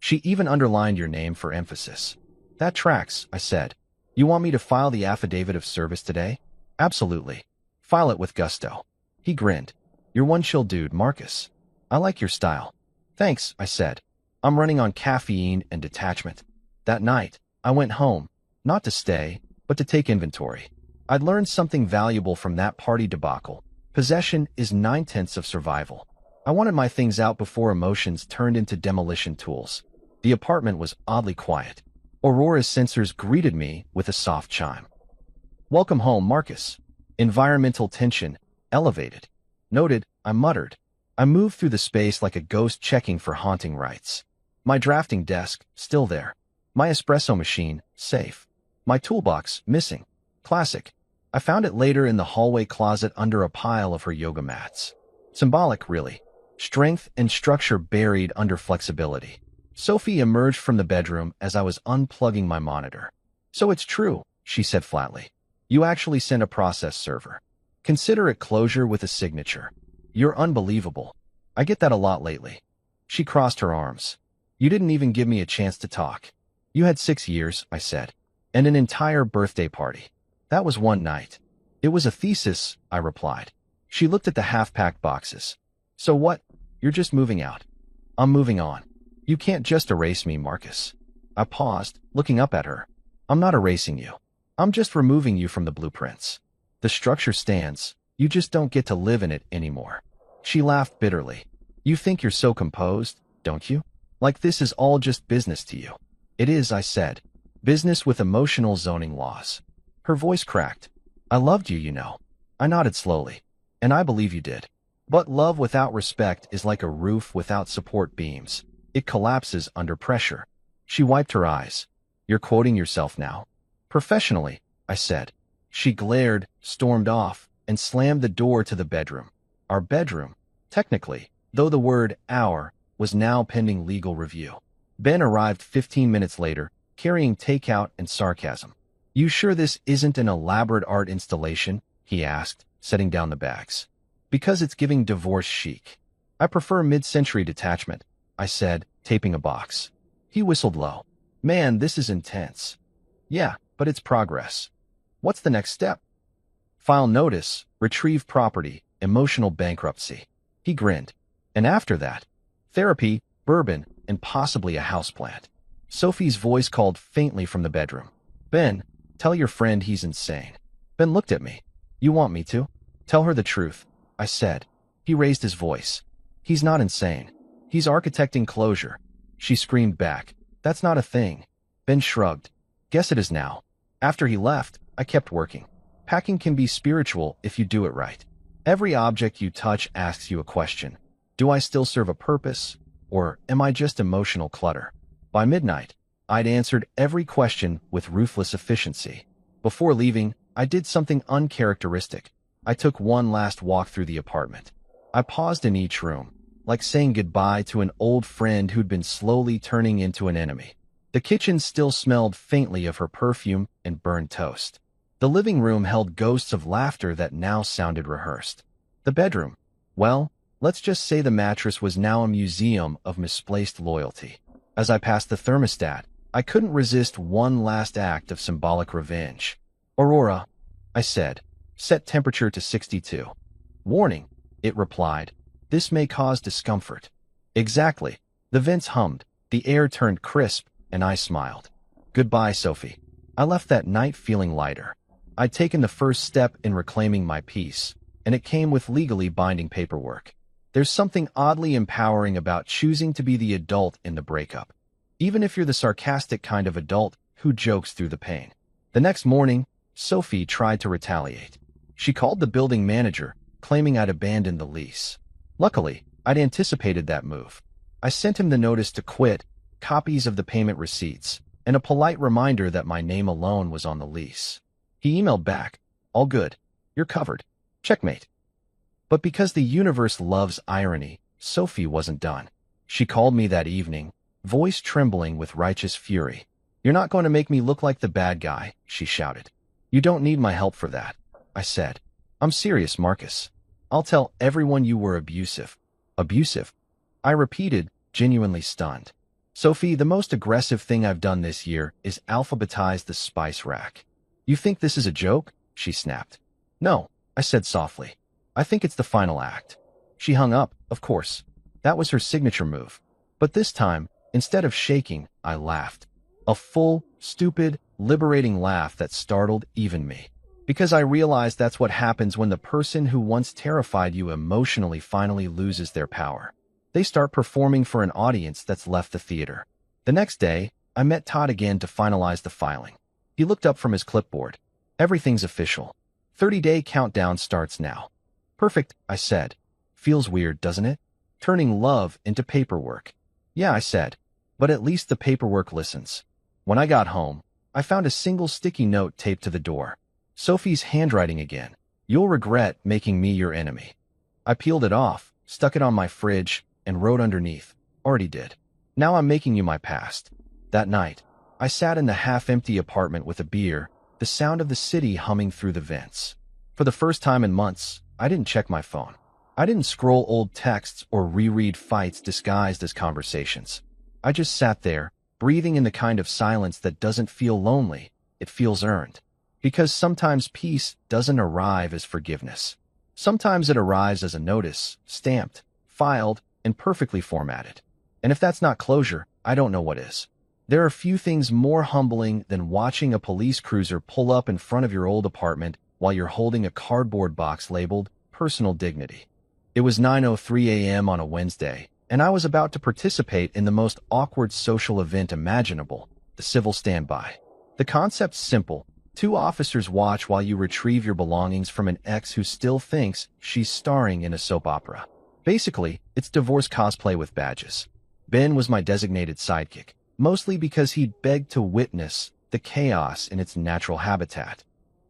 Speaker 1: She even underlined your name for emphasis." "That tracks," I said. "You want me to file the affidavit of service today?" "Absolutely. File it with gusto." He grinned. "You're one chill dude, Marcus. I like your style." "Thanks," I said. "I'm running on caffeine and detachment." That night, I went home, not to stay, but to take inventory. I'd learned something valuable from that party debacle. Possession is 9/10 of survival. I wanted my things out before emotions turned into demolition tools. The apartment was oddly quiet. Aurora's sensors greeted me with a soft chime. "Welcome home, Marcus." Environmental tension elevated. "Noted," I muttered. I moved through the space like a ghost checking for haunting rights. My drafting desk, still there. My espresso machine, safe. My toolbox, missing. Classic. I found it later in the hallway closet under a pile of her yoga mats. Symbolic, really. Strength and structure buried under flexibility. Sophie emerged from the bedroom as I was unplugging my monitor. "So it's true," she said flatly. "You actually sent a process server. Consider it closure with a signature. You're unbelievable. I get that a lot lately." She crossed her arms. "You didn't even give me a chance to talk." "You had 6 years," I said, "and an entire birthday party." "That was one night." "It was a thesis," I replied. She looked at the half-packed boxes. "So what? You're just moving out." "I'm moving on. You can't just erase me, Marcus." I paused, looking up at her. I'm not erasing you. I'm just removing you from the blueprints. The structure stands. You just don't get to live in it anymore. She laughed bitterly. You think you're so composed, don't you? Like this is all just business to you. It is, I said. Business with emotional zoning laws. Her voice cracked. I loved you, you know. I nodded slowly. And I believe you did. But love without respect is like a roof without support beams. It collapses under pressure. She wiped her eyes. You're quoting yourself now. Professionally, I said. She glared, stormed off, and slammed the door to the bedroom. Our bedroom, technically, though the word our was now pending legal review. Ben arrived 15 minutes later, carrying takeout and sarcasm. You sure this isn't an elaborate art installation? He asked, setting down the bags. Because it's giving divorce chic. I prefer mid-century detachment, I said, taping a box. He whistled low. Man, this is intense. Yeah, but it's progress. What's the next step? File notice, retrieve property, emotional bankruptcy. He grinned. And after that, therapy, bourbon, and possibly a houseplant. Sophie's voice called faintly from the bedroom. Ben, tell your friend he's insane. Ben looked at me. You want me to? Tell her the truth, I said. He raised his voice. He's not insane. He's architecting closure. She screamed back. That's not a thing. Ben shrugged. Guess it is now. After he left, I kept working. Packing can be spiritual if you do it right. Every object you touch asks you a question. Do I still serve a purpose? Or am I just emotional clutter? By midnight, I'd answered every question with ruthless efficiency. Before leaving, I did something uncharacteristic. I took one last walk through the apartment. I paused in each room, like saying goodbye to an old friend who'd been slowly turning into an enemy. The kitchen still smelled faintly of her perfume and burned toast. The living room held ghosts of laughter that now sounded rehearsed. The bedroom, well, let's just say the mattress was now a museum of misplaced loyalty. As I passed the thermostat, I couldn't resist one last act of symbolic revenge. Aurora, I said, set temperature to 62. Warning, it replied. This may cause discomfort. Exactly. The vents hummed, the air turned crisp, and I smiled. Goodbye, Sophie. I left that night feeling lighter. I'd taken the first step in reclaiming my peace, and it came with legally binding paperwork. There's something oddly empowering about choosing to be the adult in the breakup, even if you're the sarcastic kind of adult who jokes through the pain. The next morning, Sophie tried to retaliate. She called the building manager, claiming I'd abandoned the lease. Luckily, I'd anticipated that move. I sent him the notice to quit, copies of the payment receipts, and a polite reminder that my name alone was on the lease. He emailed back, all good. You're covered. Checkmate. But because the universe loves irony, Sophie wasn't done. She called me that evening, voice trembling with righteous fury. You're not going to make me look like the bad guy, she shouted. You don't need my help for that, I said. I'm serious, Marcus. I'll tell everyone you were abusive. Abusive? I repeated, genuinely stunned. Sophie, the most aggressive thing I've done this year is alphabetize the spice rack. You think this is a joke? She snapped. No, I said softly. I think it's the final act. She hung up, of course. That was her signature move. But this time, instead of shaking, I laughed. A full, stupid, liberating laugh that startled even me. Because I realized that's what happens when the person who once terrified you emotionally finally loses their power. They start performing for an audience that's left the theater. The next day, I met Todd again to finalize the filing. He looked up from his clipboard. Everything's official. 30-day countdown starts now. Perfect, I said. Feels weird, doesn't it? Turning love into paperwork. Yeah, I said. But at least the paperwork listens. When I got home, I found a single sticky note taped to the door. Sophie's handwriting again. You'll regret making me your enemy. I peeled it off, stuck it on my fridge, and wrote underneath, already did. Now I'm making you my past. That night, I sat in the half-empty apartment with a beer, the sound of the city humming through the vents. For the first time in months, I didn't check my phone. I didn't scroll old texts or reread fights disguised as conversations. I just sat there, breathing in the kind of silence that doesn't feel lonely, it feels earned. Because sometimes peace doesn't arrive as forgiveness. Sometimes it arrives as a notice, stamped, filed, and perfectly formatted. And if that's not closure, I don't know what is. There are few things more humbling than watching a police cruiser pull up in front of your old apartment while you're holding a cardboard box labeled Personal Dignity. It was 9:03 a.m. on a Wednesday, and I was about to participate in the most awkward social event imaginable, the civil standby. The concept's simple. Two officers watch while you retrieve your belongings from an ex who still thinks she's starring in a soap opera. Basically, it's divorce cosplay with badges. Ben was my designated sidekick, mostly because he'd begged to witness the chaos in its natural habitat.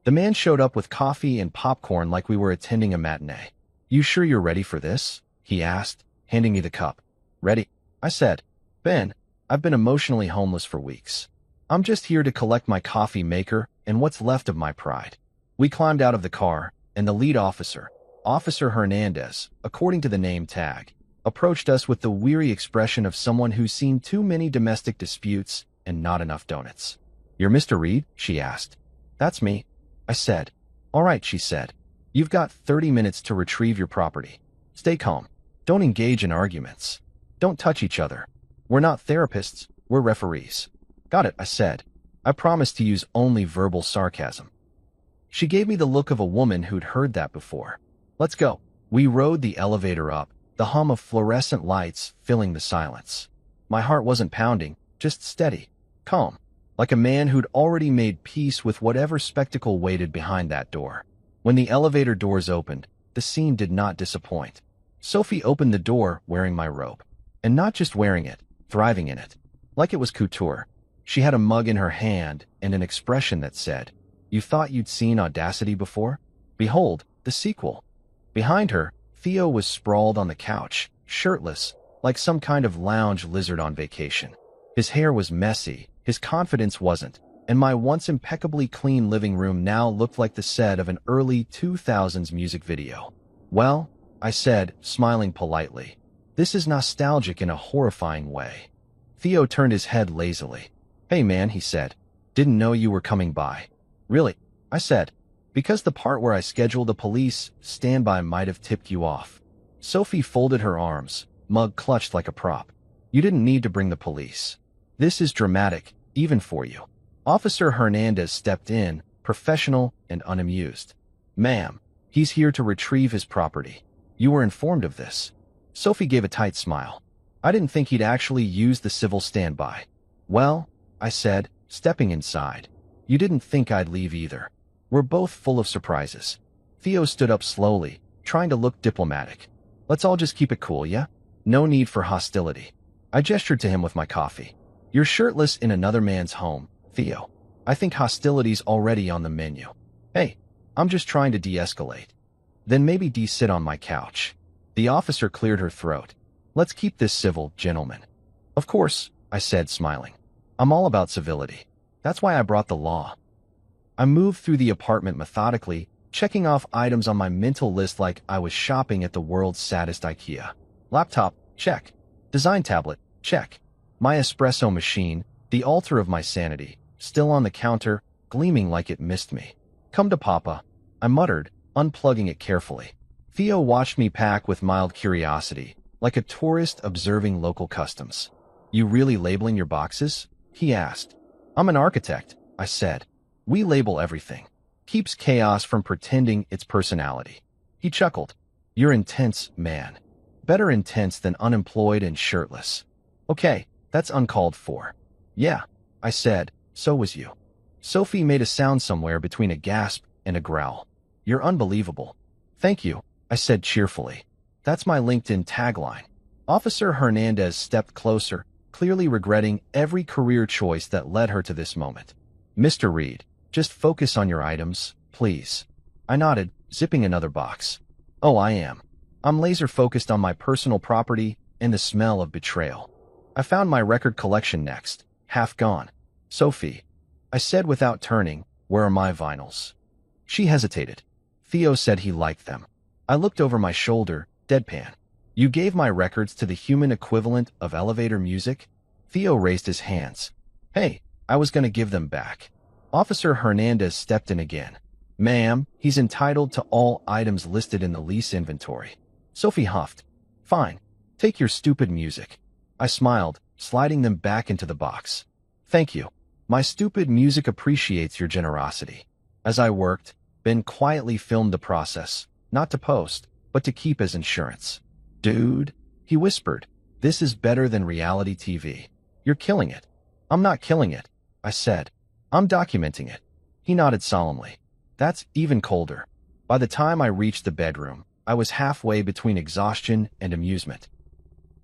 Speaker 1: The man showed up with coffee and popcorn like we were attending a matinee. "You sure you're ready for this?" he asked, handing me the cup. "Ready," I said. "Ben, I've been emotionally homeless for weeks. I'm just here to collect my coffee maker and what's left of my pride." We climbed out of the car, and the lead officer, Officer Hernandez, according to the name tag, approached us with the weary expression of someone who's seen too many domestic disputes and not enough donuts. "You're Mr. Reed?" she asked. "That's me," I said. "All right," she said. "You've got 30 minutes to retrieve your property. Stay calm. Don't engage in arguments. Don't touch each other. We're not therapists, we're referees." "Got it," I said. I promised to use only verbal sarcasm. She gave me the look of a woman who'd heard that before. "Let's go." We rode the elevator up, the hum of fluorescent lights filling the silence. My heart wasn't pounding, just steady, calm, like a man who'd already made peace with whatever spectacle waited behind that door. When the elevator doors opened, the scene did not disappoint. Sophie opened the door wearing my robe. And not just wearing it, thriving in it. Like it was couture. She had a mug in her hand and an expression that said, "You thought you'd seen Audacity before? Behold, the sequel." Behind her, Theo was sprawled on the couch, shirtless, like some kind of lounge lizard on vacation. His hair was messy, his confidence wasn't, and my once impeccably clean living room now looked like the set of an early 2000s music video. "Well," I said, smiling politely, "this is nostalgic in a horrifying way." Theo turned his head lazily. "Hey man," he said, "didn't know you were coming by." "Really?" I said, "because the part where I scheduled a police standby might have tipped you off." Sophie folded her arms, mug clutched like a prop. "You didn't need to bring the police. This is dramatic, even for you." Officer Hernandez stepped in, professional and unamused. "Ma'am, he's here to retrieve his property. You were informed of this." Sophie gave a tight smile. I didn't think he'd actually use the civil standby. "Well," I said, stepping inside, "you didn't think I'd leave either. We're both full of surprises." Theo stood up slowly, trying to look diplomatic. "Let's all just keep it cool, yeah? No need for hostility." I gestured to him with my coffee. "You're shirtless in another man's home, Theo. I think hostility's already on the menu." "Hey, I'm just trying to de-escalate." "Then maybe de-sit on my couch." The officer cleared her throat. "Let's keep this civil, gentlemen." "Of course," I said, smiling. "I'm all about civility. That's why I brought the law." I moved through the apartment methodically, checking off items on my mental list like I was shopping at the world's saddest IKEA. Laptop, check. Design tablet, check. My espresso machine, the altar of my sanity, still on the counter, gleaming like it missed me. "Come to Papa," I muttered, unplugging it carefully. Theo watched me pack with mild curiosity, like a tourist observing local customs. "You really labeling your boxes?" he asked. "I'm an architect," I said. "We label everything. Keeps chaos from pretending its personality." He chuckled. "You're intense, man. Better intense than unemployed and shirtless." "Okay, that's uncalled for." "Yeah," I said, "so was you." Sophie made a sound somewhere between a gasp and a growl. "You're unbelievable." "Thank you," I said cheerfully. "That's my LinkedIn tagline." Officer Hernandez stepped closer, clearly regretting every career choice that led her to this moment. "Mr. Reed, just focus on your items, please." I nodded, zipping another box. "Oh, I am. I'm laser-focused on my personal property and the smell of betrayal." I found my record collection next, half gone. "Sophie," I said without turning, "where are my vinyls?" She hesitated. Theo said he liked them. I looked over my shoulder, deadpan. "You gave my records to the human equivalent of elevator music?" Theo raised his hands. "Hey, I was going to give them back." Officer Hernandez stepped in again. "Ma'am, he's entitled to all items listed in the lease inventory." Sophie huffed. "Fine. Take your stupid music." I smiled, sliding them back into the box. Thank you. My stupid music appreciates your generosity. As I worked, Ben quietly filmed the process, not to post, but to keep as insurance. Dude, he whispered, this is better than reality TV. You're killing it. I'm not killing it, I said. I'm documenting it. He nodded solemnly. That's even colder. By the time I reached the bedroom, I was halfway between exhaustion and amusement.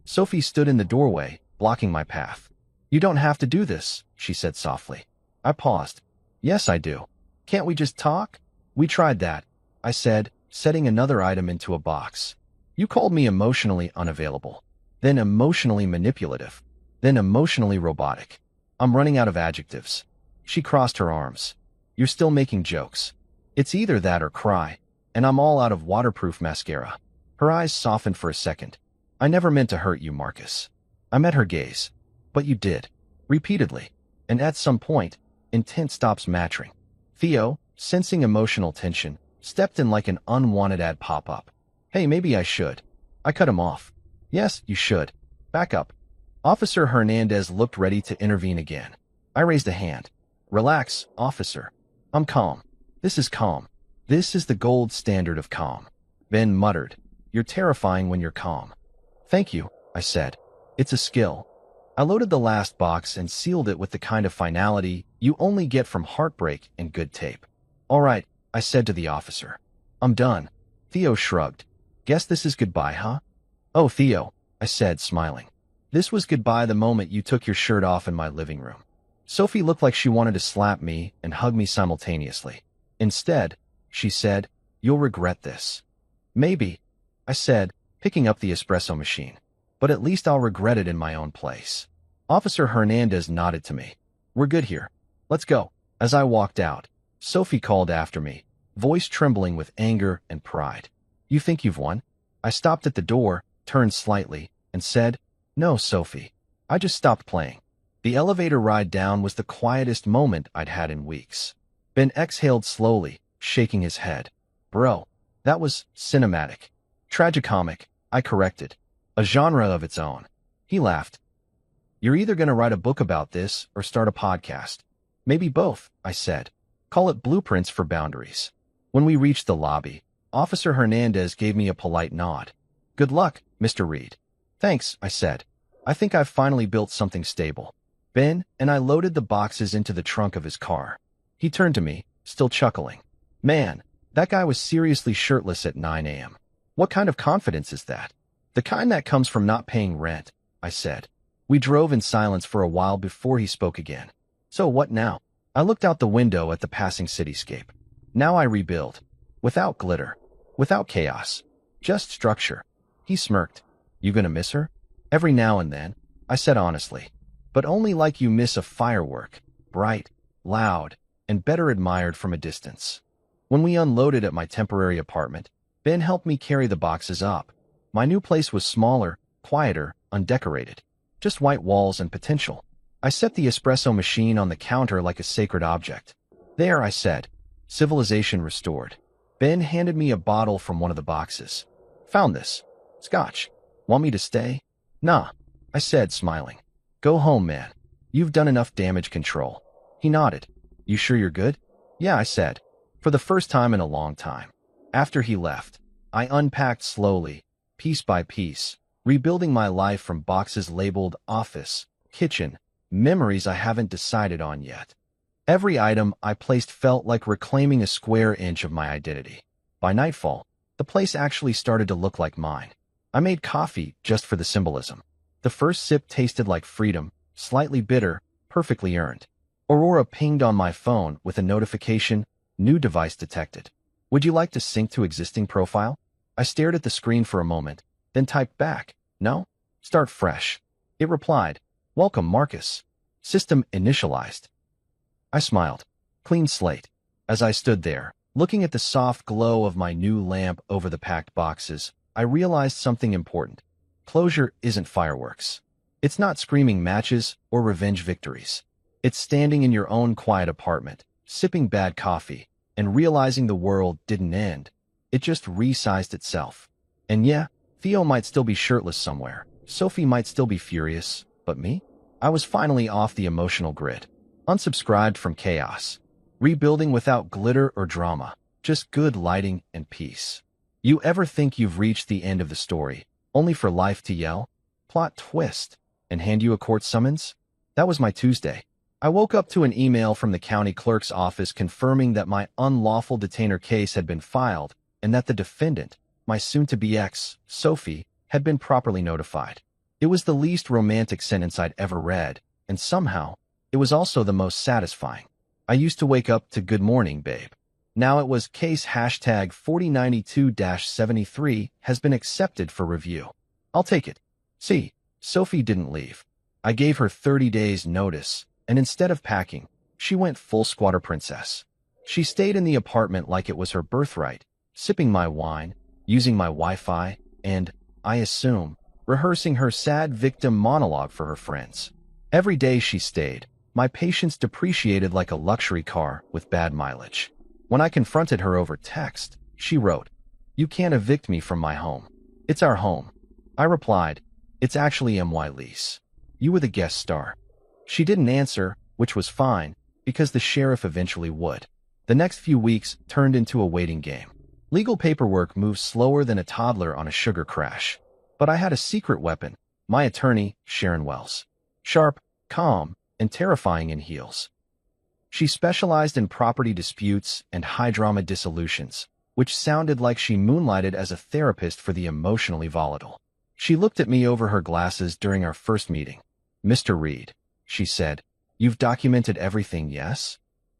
Speaker 1: Sophie stood in the doorway, blocking my path. You don't have to do this, she said softly. I paused. Yes, I do. Can't we just talk? We tried that, I said, setting another item into a box. You called me emotionally unavailable, then emotionally manipulative, then emotionally robotic. I'm running out of adjectives. She crossed her arms. You're still making jokes. It's either that or cry, and I'm all out of waterproof mascara. Her eyes softened for a second. I never meant to hurt you, Marcus. I met her gaze. But you did. Repeatedly. And at some point, intent stops matching. Theo, sensing emotional tension, stepped in like an unwanted ad pop-up. Hey, maybe I should. I cut him off. Yes, you should. Back up. Officer Hernandez looked ready to intervene again. I raised a hand. Relax, officer. I'm calm. This is calm. This is the gold standard of calm. Ben muttered. You're terrifying when you're calm. Thank you, I said. It's a skill. I loaded the last box and sealed it with the kind of finality you only get from heartbreak and good tape. All right, I said to the officer. I'm done. Theo shrugged. Guess this is goodbye, huh? Oh, Theo, I said, smiling. This was goodbye the moment you took your shirt off in my living room. Sophie looked like she wanted to slap me and hug me simultaneously. Instead, she said, you'll regret this. Maybe, I said, picking up the espresso machine. But at least I'll regret it in my own place. Officer Hernandez nodded to me. We're good here. Let's go. As I walked out, Sophie called after me, voice trembling with anger and pride. You think you've won? I stopped at the door, turned slightly, and said, No, Sophie. I just stopped playing. The elevator ride down was the quietest moment I'd had in weeks. Ben exhaled slowly, shaking his head. Bro, that was cinematic. Tragicomic, I corrected. A genre of its own. He laughed. You're either going to write a book about this or start a podcast. Maybe both, I said. Call it Blueprints for Boundaries. When we reached the lobby, Officer Hernandez gave me a polite nod. Good luck, Mr. Reed. Thanks, I said. I think I've finally built something stable. Ben and I loaded the boxes into the trunk of his car. He turned to me, still chuckling. Man, that guy was seriously shirtless at 9 a.m. What kind of confidence is that? The kind that comes from not paying rent, I said. We drove in silence for a while before he spoke again. So what now? I looked out the window at the passing cityscape. Now I rebuild. Without glitter. Without chaos. Just structure. He smirked. You gonna miss her? Every now and then, I said honestly. But only like you miss a firework. Bright, loud, and better admired from a distance. When we unloaded at my temporary apartment, Ben helped me carry the boxes up. My new place was smaller, quieter, undecorated. Just white walls and potential. I set the espresso machine on the counter like a sacred object. There, I said. Civilization restored. Ben handed me a bottle from one of the boxes. Found this. Scotch. Want me to stay? Nah, I said, smiling. Go home, man. You've done enough damage control. He nodded. You sure you're good? Yeah, I said. For the first time in a long time. After he left, I unpacked slowly, piece by piece, rebuilding my life from boxes labeled office, kitchen, memories I haven't decided on yet. Every item I placed felt like reclaiming a square inch of my identity. By nightfall, the place actually started to look like mine. I made coffee just for the symbolism. The first sip tasted like freedom, slightly bitter, perfectly earned. Aurora pinged on my phone with a notification, new device detected. Would you like to sync to existing profile? I stared at the screen for a moment, then typed back, no? Start fresh. It replied, welcome, Marcus. System initialized. I smiled. Clean slate. As I stood there, looking at the soft glow of my new lamp over the packed boxes, I realized something important. Closure isn't fireworks. It's not screaming matches or revenge victories. It's standing in your own quiet apartment, sipping bad coffee, and realizing the world didn't end. It just resized itself. And yeah, Theo might still be shirtless somewhere. Sophie might still be furious. But me? I was finally off the emotional grid, unsubscribed from chaos, rebuilding without glitter or drama, just good lighting and peace. You ever think you've reached the end of the story, only for life to yell, plot twist, and hand you a court summons? That was my Tuesday. I woke up to an email from the county clerk's office confirming that my unlawful detainer case had been filed and that the defendant, my soon-to-be ex, Sophie, had been properly notified. It was the least romantic sentence I'd ever read, and somehow, it was also the most satisfying. I used to wake up to "Good morning, babe." Now it was case hashtag 4092-73 has been accepted for review. I'll take it. See, Sophie didn't leave. I gave her 30 days notice, and instead of packing, she went full squatter princess. She stayed in the apartment like it was her birthright, sipping my wine, using my Wi-Fi, and, I assume, rehearsing her sad victim monologue for her friends. Every day she stayed, my patience depreciated like a luxury car with bad mileage. When I confronted her over text, she wrote, "You can't evict me from my home. It's our home." I replied, "It's actually MY lease. You were the guest star." She didn't answer, which was fine, because the sheriff eventually would. The next few weeks turned into a waiting game. Legal paperwork moved slower than a toddler on a sugar crash. But I had a secret weapon, my attorney, Sharon Wells. Sharp, calm, and terrifying in heels. She specialized in property disputes and high-drama dissolutions, which sounded like she moonlighted as a therapist for the emotionally volatile. She looked at me over her glasses during our first meeting. "Mr. Reed," she said, "you've documented everything, yes?"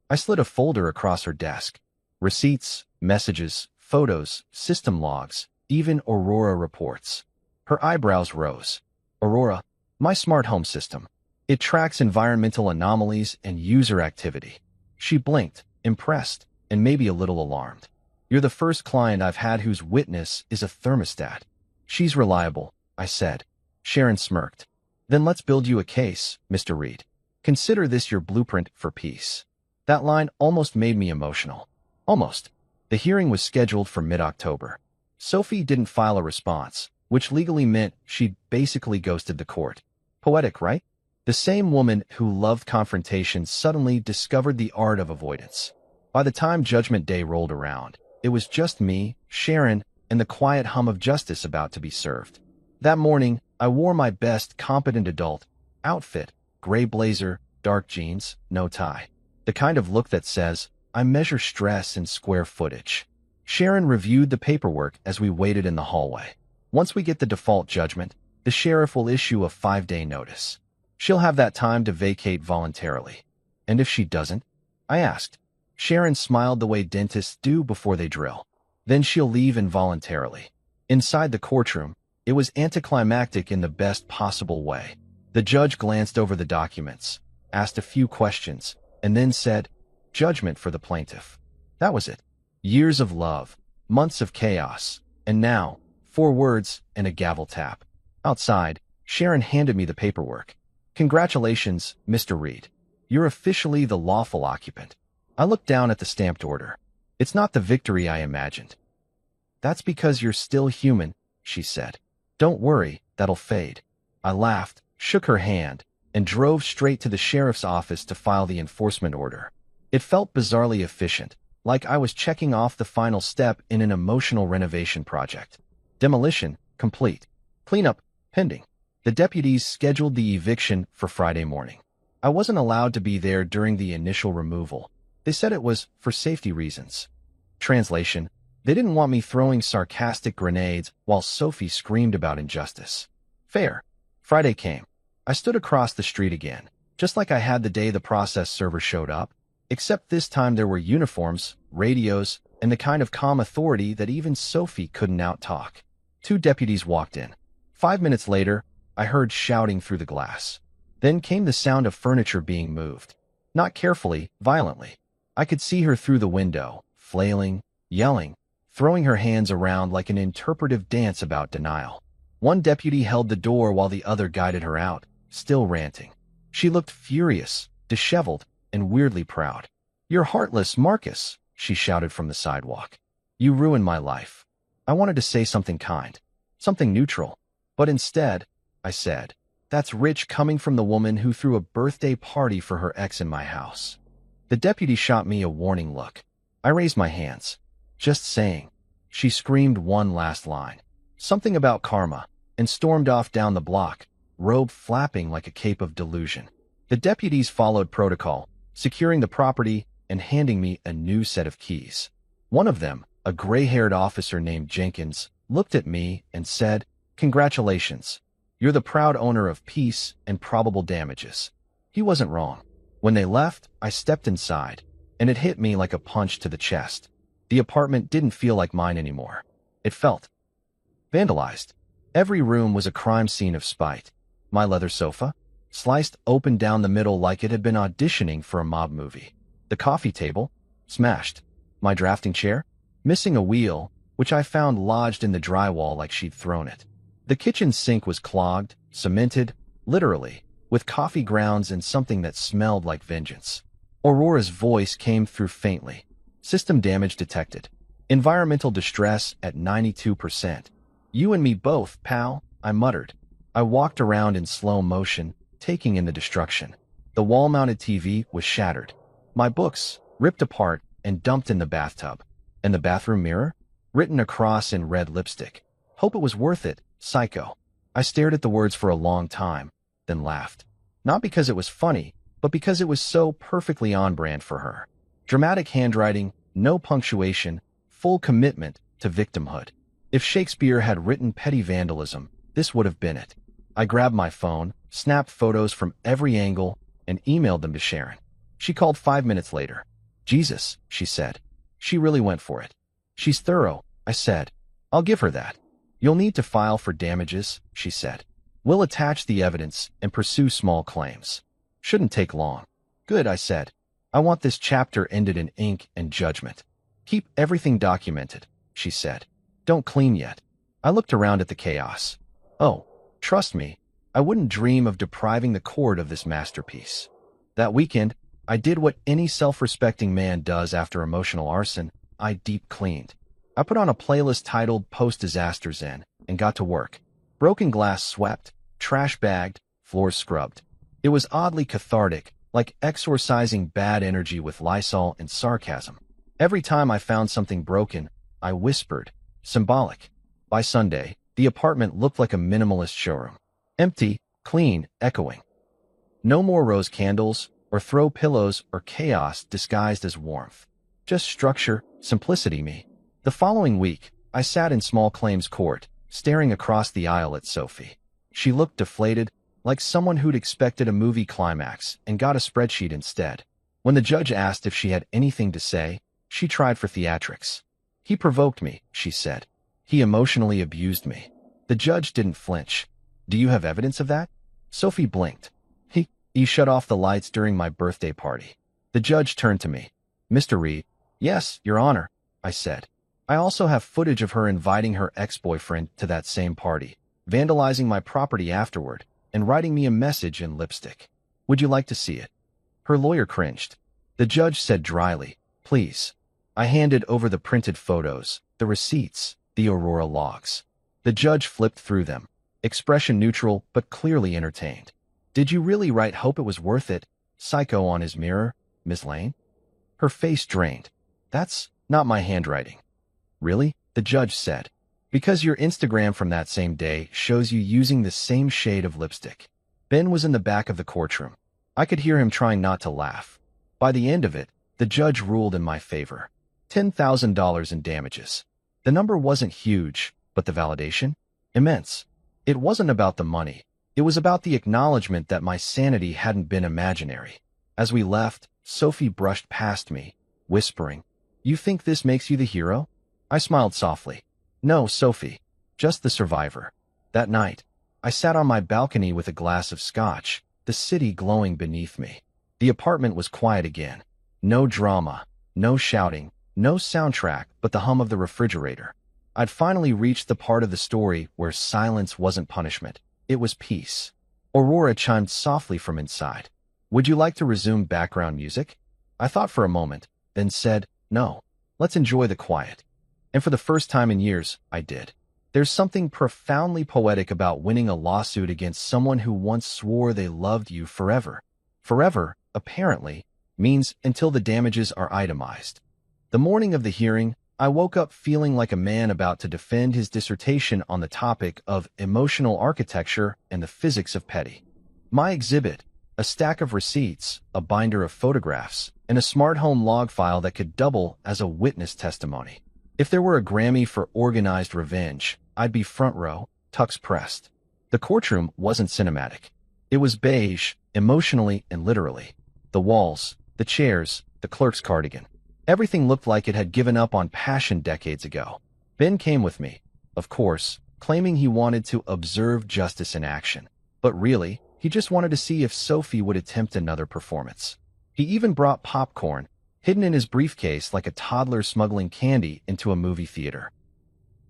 Speaker 1: I slid a folder across her desk. Receipts, messages, photos, system logs, even Aurora reports. Her eyebrows rose. "Aurora, my smart home system. It tracks environmental anomalies and user activity." She blinked, impressed, and maybe a little alarmed. "You're the first client I've had whose witness is a thermostat." "She's reliable," I said. Sharon smirked. "Then let's build you a case, Mr. Reed. Consider this your blueprint for peace." That line almost made me emotional. Almost. The hearing was scheduled for mid-October. Sophie didn't file a response, which legally meant she'd basically ghosted the court. Poetic, right? The same woman who loved confrontation suddenly discovered the art of avoidance. By the time Judgment Day rolled around, it was just me, Sharon, and the quiet hum of justice about to be served. That morning, I wore my best competent adult outfit, gray blazer, dark jeans, no tie. The kind of look that says, I measure stress in square footage. Sharon reviewed the paperwork as we waited in the hallway. Once we get the default judgment, the sheriff will issue a 5-day notice. She'll have that time to vacate voluntarily. And if she doesn't? I asked. Sharon smiled the way dentists do before they drill. Then she'll leave involuntarily. Inside the courtroom, it was anticlimactic in the best possible way. The judge glanced over the documents, asked a few questions, and then said, "Judgment for the plaintiff." That was it. Years of love, months of chaos, and now, 4 words and a gavel tap. Outside, Sharon handed me the paperwork. "Congratulations, Mr. Reed. You're officially the lawful occupant." I looked down at the stamped order. "It's not the victory I imagined." "That's because you're still human," she said. "Don't worry, that'll fade." I laughed, shook her hand, and drove straight to the sheriff's office to file the enforcement order. It felt bizarrely efficient, like I was checking off the final step in an emotional renovation project. Demolition, complete. Cleanup, pending. The deputies scheduled the eviction for Friday morning. I wasn't allowed to be there during the initial removal. They said it was for safety reasons. Translation: they didn't want me throwing sarcastic grenades while Sophie screamed about injustice. Fair. Friday came. I stood across the street again, just like I had the day the process server showed up, except this time there were uniforms, radios, and the kind of calm authority that even Sophie couldn't out-talk. 2 deputies walked in. 5 minutes later, I heard shouting through the glass. Then came the sound of furniture being moved. Not carefully, violently. I could see her through the window, flailing, yelling, throwing her hands around like an interpretive dance about denial. One deputy held the door while the other guided her out, still ranting. She looked furious, disheveled, and weirdly proud. "You're heartless, Marcus," she shouted from the sidewalk. "You ruined my life." I wanted to say something kind, something neutral, but instead, I said, That's rich coming from the woman who threw a birthday party for her ex in my house. The deputy shot me a warning look. I raised my hands. Just saying. She screamed one last line. Something about karma, and stormed off down the block, robe flapping like a cape of delusion. The deputies followed protocol, securing the property and handing me a new set of keys. One of them, a gray-haired officer named Jenkins, looked at me and said, "Congratulations. You're the proud owner of peace and probable damages." He wasn't wrong. When they left, I stepped inside, and it hit me like a punch to the chest. The apartment didn't feel like mine anymore. It felt vandalized. Every room was a crime scene of spite. My leather sofa, sliced open down the middle like it had been auditioning for a mob movie. The coffee table, smashed. My drafting chair, missing a wheel, which I found lodged in the drywall like she'd thrown it. The kitchen sink was clogged, cemented, literally, with coffee grounds and something that smelled like vengeance. Aurora's voice came through faintly. System damage detected. Environmental distress at 92%. "You and me both, pal," I muttered. I walked around in slow motion, taking in the destruction. The wall-mounted TV was shattered. My books, ripped apart and dumped in the bathtub. And the bathroom mirror? Written across in red lipstick. "Hope it was worth it, psycho." I stared at the words for a long time, then laughed. Not because it was funny, but because it was so perfectly on brand for her. Dramatic handwriting, no punctuation, full commitment to victimhood. If Shakespeare had written petty vandalism, this would have been it. I grabbed my phone, snapped photos from every angle, and emailed them to Sharon. She called 5 minutes later. "Jesus," she said. She really went for it. "She's thorough," I said. "I'll give her that." "You'll need to file for damages," she said. "We'll attach the evidence and pursue small claims. Shouldn't take long." "Good," I said. "I want this chapter ended in ink and judgment." "Keep everything documented," she said. "Don't clean yet." I looked around at the chaos. Oh, trust me, I wouldn't dream of depriving the court of this masterpiece. That weekend, I did what any self-respecting man does after emotional arson. I deep cleaned. I put on a playlist titled Post-Disaster Zen and got to work. Broken glass swept, trash bagged, floors scrubbed. It was oddly cathartic, like exorcising bad energy with Lysol and sarcasm. Every time I found something broken, I whispered, symbolic. By Sunday, the apartment looked like a minimalist showroom. Empty, clean, echoing. No more rose candles, or throw pillows, or chaos disguised as warmth. Just structure, simplicity me. The following week, I sat in small claims court, staring across the aisle at Sophie. She looked deflated, like someone who'd expected a movie climax and got a spreadsheet instead. When the judge asked if she had anything to say, she tried for theatrics. "He provoked me," she said. "He emotionally abused me." The judge didn't flinch. "Do you have evidence of that?" Sophie blinked. He shut off the lights during my birthday party." The judge turned to me. "Mr. Reed." "Yes, Your Honor," I said. "I also have footage of her inviting her ex-boyfriend to that same party, vandalizing my property afterward, and writing me a message in lipstick. Would you like to see it?" Her lawyer cringed. The judge said dryly, "Please." I handed over the printed photos, the receipts, the Aurora logs. The judge flipped through them, expression neutral but clearly entertained. "Did you really write 'Hope it was worth it', psycho on his mirror, Miss Lane?" Her face drained. "That's not my handwriting." "Really?" the judge said. "Because your Instagram from that same day shows you using the same shade of lipstick." Ben was in the back of the courtroom. I could hear him trying not to laugh. By the end of it, the judge ruled in my favor. $10,000 in damages. The number wasn't huge, but the validation? Immense. It wasn't about the money. It was about the acknowledgement that my sanity hadn't been imaginary. As we left, Sophie brushed past me, whispering, "You think this makes you the hero?" I smiled softly. "No, Sophie. Just the survivor." That night, I sat on my balcony with a glass of scotch, the city glowing beneath me. The apartment was quiet again. No drama, no shouting, no soundtrack but the hum of the refrigerator. I'd finally reached the part of the story where silence wasn't punishment. It was peace. Aurora chimed softly from inside. "Would you like to resume background music?" I thought for a moment, then said, "No. Let's enjoy the quiet." And for the first time in years, I did. There's something profoundly poetic about winning a lawsuit against someone who once swore they loved you forever. Forever, apparently, means until the damages are itemized. The morning of the hearing, I woke up feeling like a man about to defend his dissertation on the topic of emotional architecture and the physics of petty. My exhibit, a stack of receipts, a binder of photographs, and a smart home log file that could double as a witness testimony. If there were a Grammy for organized revenge, I'd be front row, tux pressed. The courtroom wasn't cinematic. It was beige, emotionally and literally. The walls, the chairs, the clerk's cardigan. Everything looked like it had given up on passion decades ago. Ben came with me, of course, claiming he wanted to observe justice in action. But really, he just wanted to see if Sophie would attempt another performance. He even brought popcorn, hidden in his briefcase like a toddler smuggling candy into a movie theater.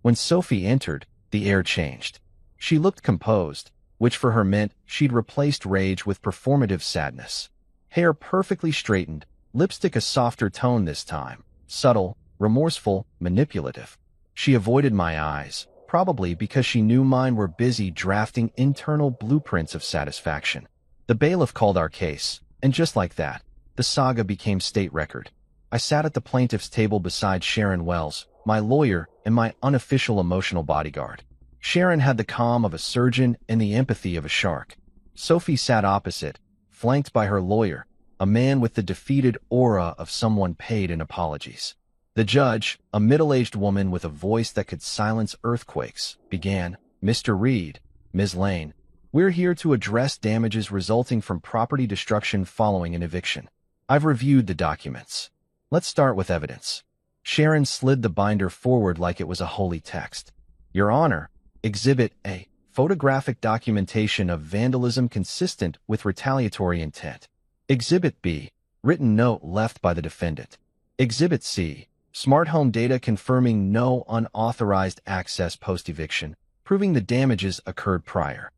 Speaker 1: When Sophie entered, the air changed. She looked composed, which for her meant she'd replaced rage with performative sadness. Hair perfectly straightened, lipstick a softer tone this time, subtle, remorseful, manipulative. She avoided my eyes, probably because she knew mine were busy drafting internal blueprints of satisfaction. The bailiff called our case, and just like that, the saga became state record. I sat at the plaintiff's table beside Sharon Wells, my lawyer and my unofficial emotional bodyguard. Sharon had the calm of a surgeon and the empathy of a shark. Sophie sat opposite, flanked by her lawyer, a man with the defeated aura of someone paid in apologies. The judge, a middle-aged woman with a voice that could silence earthquakes, began, "Mr. Reed, Ms. Lane, we're here to address damages resulting from property destruction following an eviction. I've reviewed the documents. Let's start with evidence." Sharon slid the binder forward like it was a holy text. "Your Honor, Exhibit A, photographic documentation of vandalism consistent with retaliatory intent. Exhibit B, written note left by the defendant. Exhibit C, smart home data confirming no unauthorized access post-eviction, proving the damages occurred prior."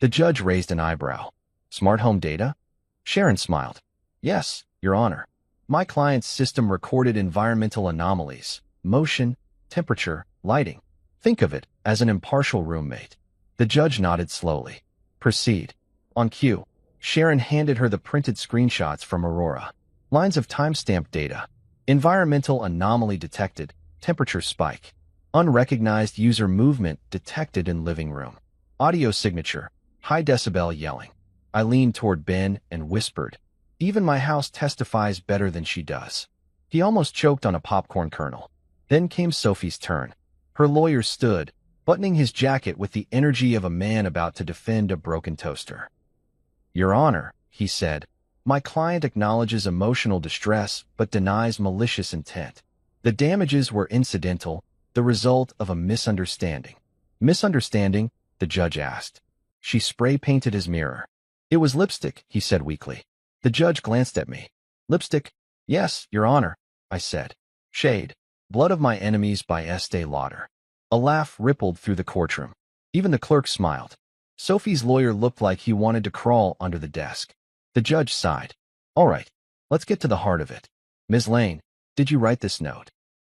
Speaker 1: The judge raised an eyebrow. "Smart home data?" Sharon smiled. "Yes, Your Honor. My client's system recorded environmental anomalies, motion, temperature, lighting. Think of it as an impartial roommate." The judge nodded slowly. "Proceed." On cue, Sharon handed her the printed screenshots from Aurora. Lines of timestamp data. Environmental anomaly detected. Temperature spike. Unrecognized user movement detected in living room. Audio signature. High decibel yelling. I leaned toward Ben and whispered, "Even my house testifies better than she does." He almost choked on a popcorn kernel. Then came Sophie's turn. Her lawyer stood, buttoning his jacket with the energy of a man about to defend a broken toaster. "Your Honor," he said, "my client acknowledges emotional distress but denies malicious intent. The damages were incidental, the result of a misunderstanding." "Misunderstanding?" the judge asked. She spray-painted his mirror. "It was lipstick," he said weakly. The judge glanced at me. "Lipstick?" "Yes, Your Honor," I said. "Shade. Blood of My Enemies by Estee Lauder." A laugh rippled through the courtroom. Even the clerk smiled. Sophie's lawyer looked like he wanted to crawl under the desk. The judge sighed. "All right, let's get to the heart of it. Ms. Lane, did you write this note?"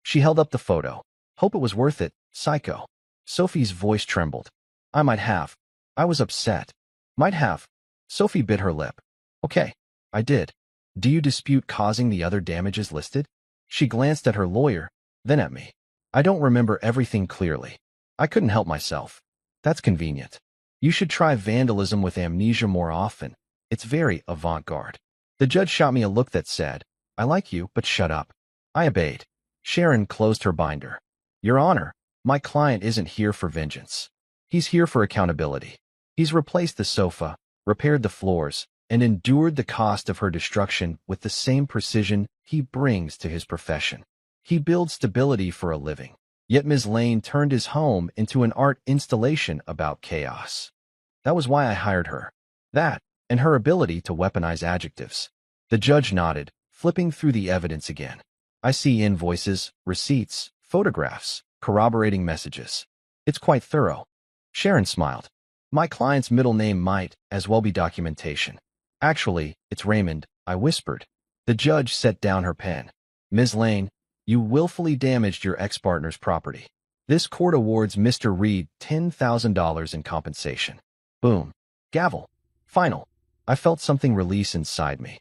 Speaker 1: She held up the photo. "Hope it was worth it, psycho." Sophie's voice trembled. "I might have. I was upset." "Might have." Sophie bit her lip. "Okay, I did. Do you dispute causing the other damages listed?" She glanced at her lawyer, then at me. "I don't remember everything clearly. I couldn't help myself." "That's convenient. You should try vandalism with amnesia more often. It's very avant-garde." The judge shot me a look that said, "I like you, but shut up." I obeyed. Sharon closed her binder. "Your Honor, my client isn't here for vengeance. He's here for accountability. He's replaced the sofa, repaired the floors, and endured the cost of her destruction with the same precision he brings to his profession. He builds stability for a living. Yet Ms. Lane turned his home into an art installation about chaos. That was why I hired her. That, and her ability to weaponize adjectives." The judge nodded, flipping through the evidence again. "I see invoices, receipts, photographs, corroborating messages. It's quite thorough." Sharon smiled. "My client's middle name might as well be documentation." "Actually, it's Raymond," I whispered. The judge set down her pen. "Ms. Lane, you willfully damaged your ex-partner's property. This court awards Mr. Reed $10,000 in compensation. Boom. Gavel. Final. I felt something release inside me.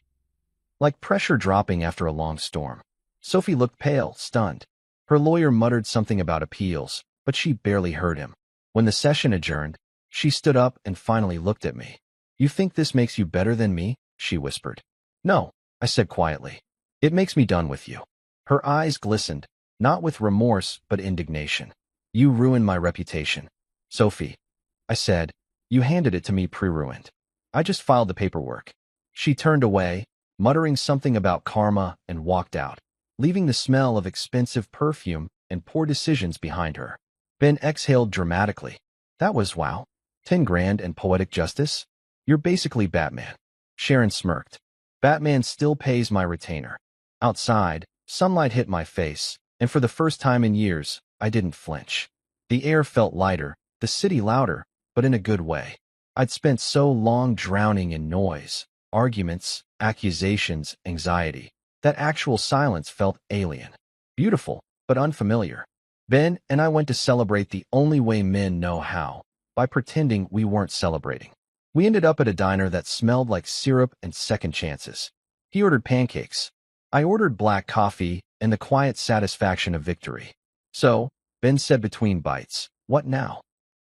Speaker 1: Like pressure dropping after a long storm. Sophie looked pale, stunned. Her lawyer muttered something about appeals, but she barely heard him. When the session adjourned, she stood up and finally looked at me. "You think this makes you better than me?" she whispered. "No," I said quietly. "It makes me done with you." Her eyes glistened, not with remorse but indignation. "You ruined my reputation." "Sophie," I said, "you handed it to me pre-ruined. I just filed the paperwork." She turned away, muttering something about karma, and walked out, leaving the smell of expensive perfume and poor decisions behind her. Ben exhaled dramatically. "That was wow. 10 grand and poetic justice? You're basically Batman." Sharon smirked. "Batman still pays my retainer." Outside, sunlight hit my face, and for the first time in years, I didn't flinch. The air felt lighter, the city louder, but in a good way. I'd spent so long drowning in noise, arguments, accusations, anxiety, that actual silence felt alien. Beautiful, but unfamiliar. Ben and I went to celebrate the only way men know how, by pretending we weren't celebrating. We ended up at a diner that smelled like syrup and second chances. He ordered pancakes. I ordered black coffee and the quiet satisfaction of victory. "So," Ben said between bites, "what now?"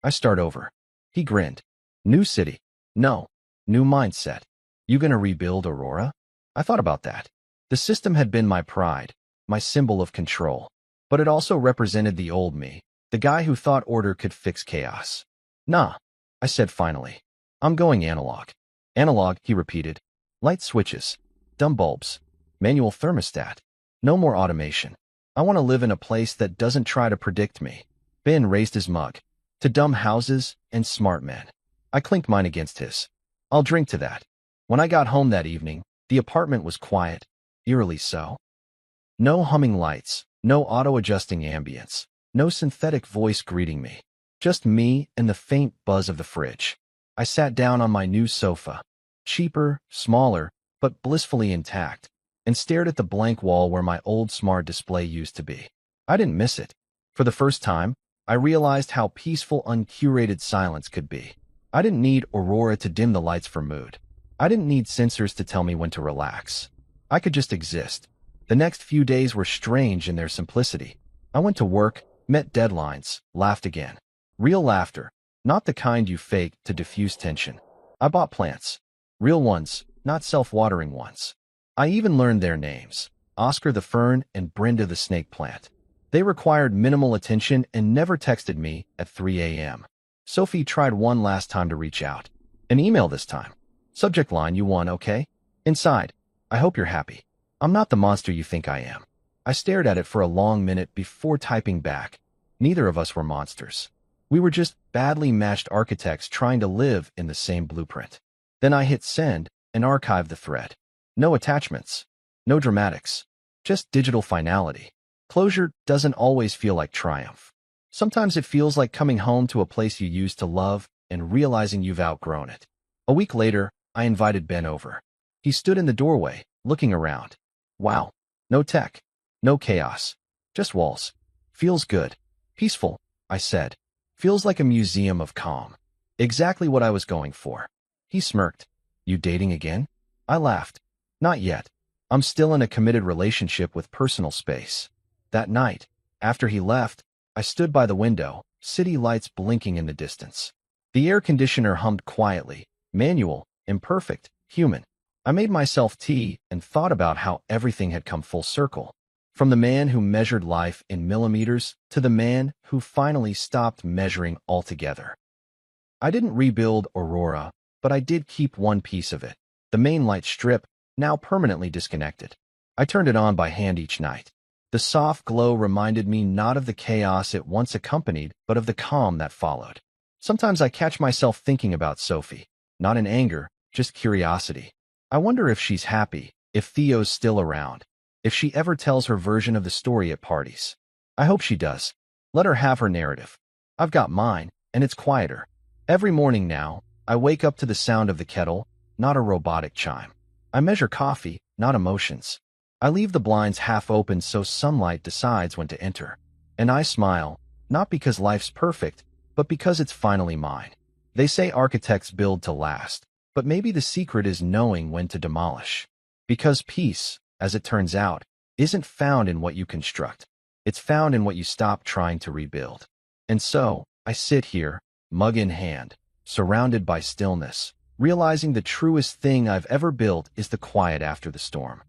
Speaker 1: "I start over." He grinned. "New city." "No. New mindset." "You gonna rebuild Aurora?" I thought about that. The system had been my pride, my symbol of control. But it also represented the old me, the guy who thought order could fix chaos. "Nah," I said finally. "I'm going analog." "Analog," he repeated. "Light switches. Dumb bulbs. Manual thermostat. No more automation. I want to live in a place that doesn't try to predict me." Ben raised his mug. "To dumb houses and smart men." I clinked mine against his. "I'll drink to that." When I got home that evening, the apartment was quiet, eerily so. No humming lights, no auto-adjusting ambience, no synthetic voice greeting me. Just me and the faint buzz of the fridge. I sat down on my new sofa, cheaper, smaller, but blissfully intact, and stared at the blank wall where my old smart display used to be. I didn't miss it. For the first time, I realized how peaceful uncurated silence could be. I didn't need Aurora to dim the lights for mood. I didn't need sensors to tell me when to relax. I could just exist. The next few days were strange in their simplicity. I went to work, met deadlines, laughed again. Real laughter, not the kind you fake to diffuse tension. I bought plants. Real ones, not self-watering ones. I even learned their names, Oscar the fern and Brenda the snake plant. They required minimal attention and never texted me at 3 a.m. Sophie tried one last time to reach out. An email this time. Subject line, "You won, okay?" Inside, "I hope you're happy. I'm not the monster you think I am." I stared at it for a long minute before typing back. Neither of us were monsters. We were just badly matched architects trying to live in the same blueprint. Then I hit send and archived the thread. No attachments. No dramatics. Just digital finality. Closure doesn't always feel like triumph. Sometimes it feels like coming home to a place you used to love and realizing you've outgrown it. A week later, I invited Ben over. He stood in the doorway, looking around. "Wow. No tech. No chaos. Just walls. Feels good. Peaceful," I said. "Feels like a museum of calm." Exactly what I was going for. He smirked. "You dating again?" I laughed. "Not yet. I'm still in a committed relationship with personal space." That night, after he left, I stood by the window, city lights blinking in the distance. The air conditioner hummed quietly, manual, imperfect, human. I made myself tea and thought about how everything had come full circle. From the man who measured life in millimeters to the man who finally stopped measuring altogether. I didn't rebuild Aurora, but I did keep one piece of it. The main light strip, now permanently disconnected. I turned it on by hand each night. The soft glow reminded me not of the chaos it once accompanied, but of the calm that followed. Sometimes I catch myself thinking about Sophie, not in anger, just curiosity. I wonder if she's happy, if Theo's still around, if she ever tells her version of the story at parties. I hope she does. Let her have her narrative. I've got mine, and it's quieter. Every morning now, I wake up to the sound of the kettle, not a robotic chime. I measure coffee, not emotions. I leave the blinds half open so sunlight decides when to enter. And I smile, not because life's perfect, but because it's finally mine. They say architects build to last, but maybe the secret is knowing when to demolish. Because peace, as it turns out, isn't found in what you construct. It's found in what you stop trying to rebuild. And so, I sit here, mug in hand, surrounded by stillness, realizing the truest thing I've ever built is the quiet after the storm.